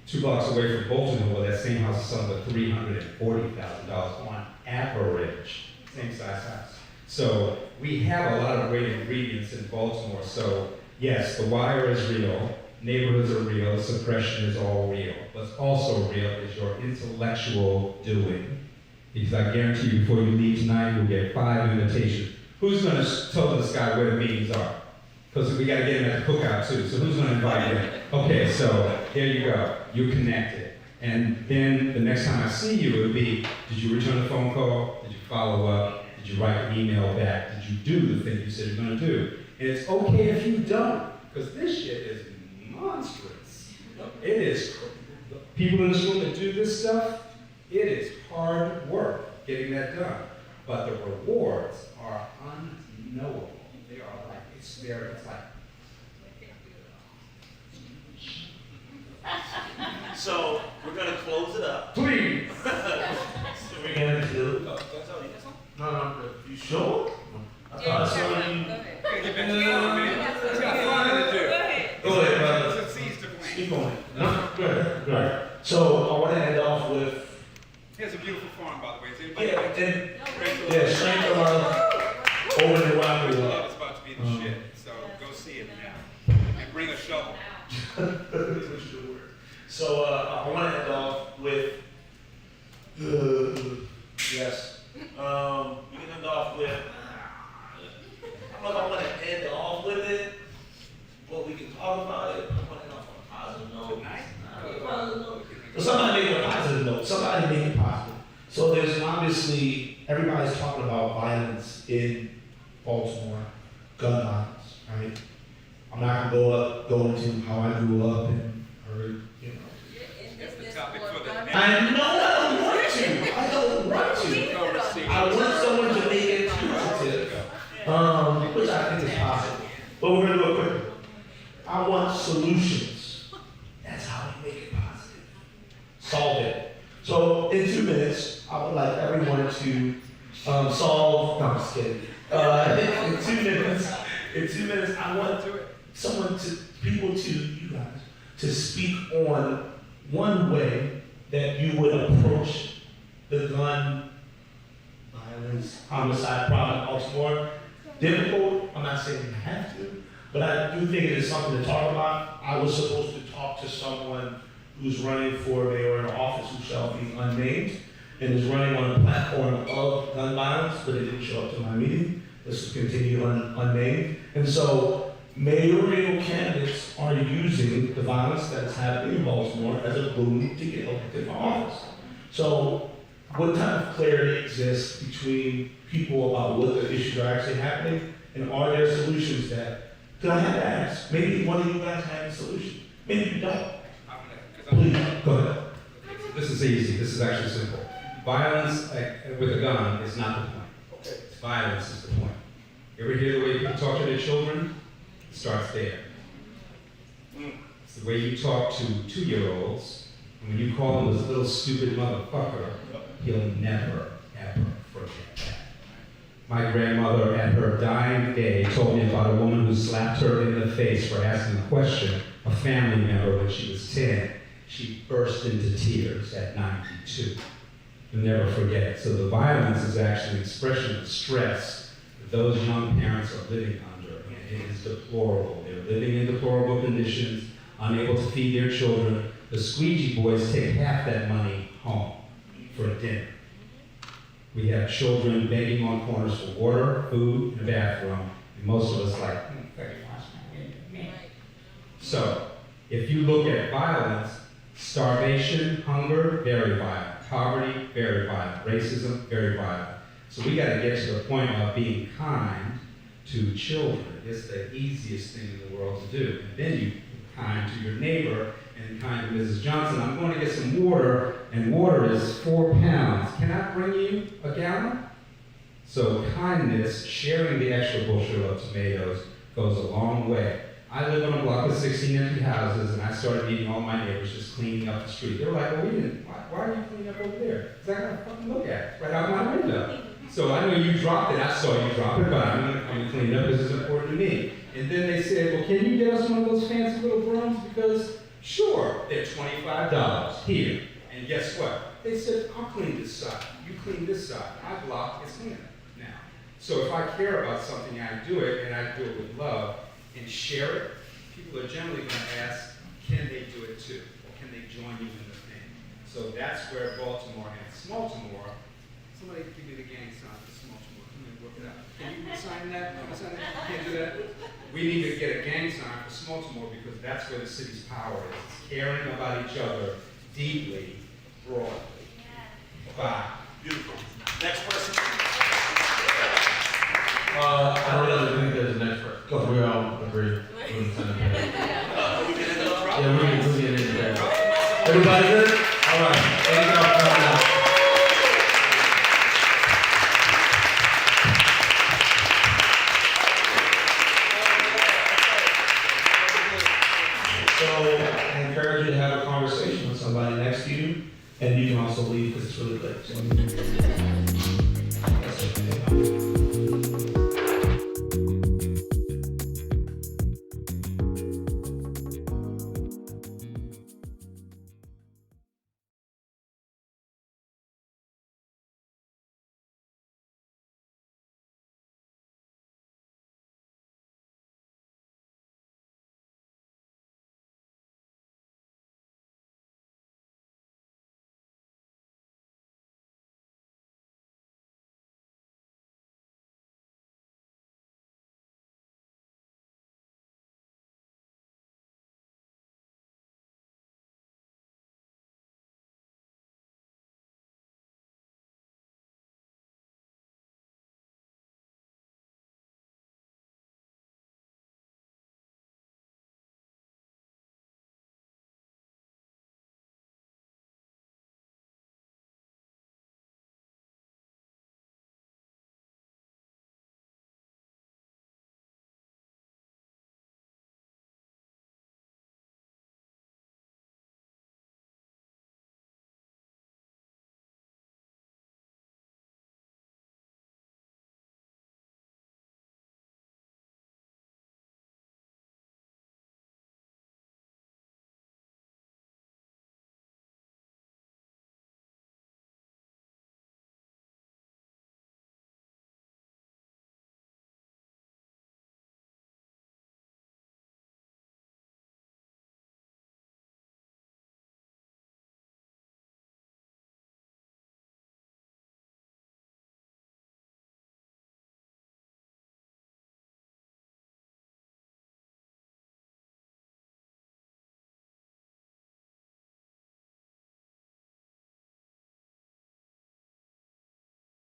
2 blocks away from Baltimore, that same house is selling for $340,000 on average, same size house. So we have a lot of great ingredients in Baltimore. So yes, the wire is real, neighborhoods are real, suppression is all real. What's also real is your intellectual doing. Because I guarantee you, before you leave tonight, you'll get 5 invitations. Who's going to tell this guy where the meetings are? Because we got to get him at the cookout too. So who's going to invite him? Okay, so there you go. You're connected. And then the next time I see you, it'll be, did you return the phone call? Did you follow up? Did you write an email back? Did you do the thing you said you're going to do? And it's okay if you don't, because this shit is monstrous. It is. People in this room that do this stuff, it is hard work getting that done. But the rewards are unknowable. They are like, it's like. So we're gonna close it up. Please! So we're gonna do. Oh, that's all you got something? No, I'm good. You sure? I thought somebody. It's got fun to do. Go ahead, brother. It's a seize to plan. Keep going. No, good, good. So I want to end off with. Here's a beautiful farm, by the way. Is Yeah, strength of our over the rock. It's about to be the shit, so go see it now. And bring a shovel. So I want to end off with. Yes. We can end off with. I don't know if I want to end off with it, but we can talk about it. I want to end off on a positive note. So somebody make a positive note. Somebody make it positive. So there's obviously, everybody's talking about violence in Baltimore, gun violence, right? I'm not gonna go into how I grew up and heard, you know. That's the topic for the I know I don't want to. I don't want to. I want someone to make it positive, which I think is possible. But we're gonna do it quickly. I want solutions. That's how we make it positive. Solve it. So in 2 minutes, I would like everyone to solve. No, I'm just kidding. In 2 minutes, I want people to you guys to speak on one way that you would approach the gun violence, homicide problem in Baltimore. Difficult. I'm not saying you have to, but I do think it is something to talk about. I was supposed to talk to someone who's running for mayor in office who shall be unnamed and is running on a platform of gun violence, but it didn't show up to my meeting. This will continue unnamed. And so mayoral candidates are using the violence that is happening in Baltimore as a boon to get elected for office. So what kind of clarity exists between people about what the issues are actually happening, and are there solutions that, because I have to ask, maybe one of you guys have a solution, maybe you don't. Please, go ahead. This is easy. This is actually simple. Violence with a gun is not the point. Okay. Violence is the point. You ever hear the way people talk to their children? It starts there. It's the way you talk to 2-year-olds, and when you call him this little stupid motherfucker, he'll never, ever forget that. My grandmother, at her dying day, told me about a woman who slapped her in the face for asking a question, a family member, when she was 10. She burst into tears at 92. You'll never forget it. So the violence is actually an expression of stress that those young parents are living under, and it is deplorable. They're living in deplorable conditions, unable to feed their children. The squeegee boys take half that money home for dinner. We have children begging on corners for water, food, and a bathroom, and most of us like, So, if you look at violence, starvation, hunger, very violent. Poverty, very violent. Racism, very violent. So we got to get to the point of being kind to children. It's the easiest thing in the world to do. And then you kind to your neighbor and kind to Mrs. Johnson. I'm going to get some water, and water is 4 pounds. Can I bring you a gallon? So kindness, sharing the extra bushel of tomatoes goes a long way. I live on a block of 16 empty houses, and I started meeting all my neighbors just cleaning up the street. They were like, well, why are you cleaning up over there? Because I got to fucking look at it right out my window. So I know you dropped it. I saw you drop it, but I'm going to come and clean it up because it's important to me. And then they said, well, can you get us one of those fancy little brooms? Because, sure, they're $25 here. And guess what? They said, I'll clean this side. You clean this side. I block, it's cleaner now. So if I care about something, I do it, and I do it with love and share it. People are generally going to ask, can they do it too? Or can they join you in the thing? So that's where Baltimore and Smaltimore, somebody give me the gang sign for Smaltimore. Come and work it out. Can you sign that? No, sign that? You can't do that? We need to get a gang sign for Smaltimore because that's where the city's power is. It's caring about each other deeply, broadly. Bye. Beautiful. Next person. I don't really think there's a next person. We all agree. We can end it up. Yeah, we can get into that. Everybody good?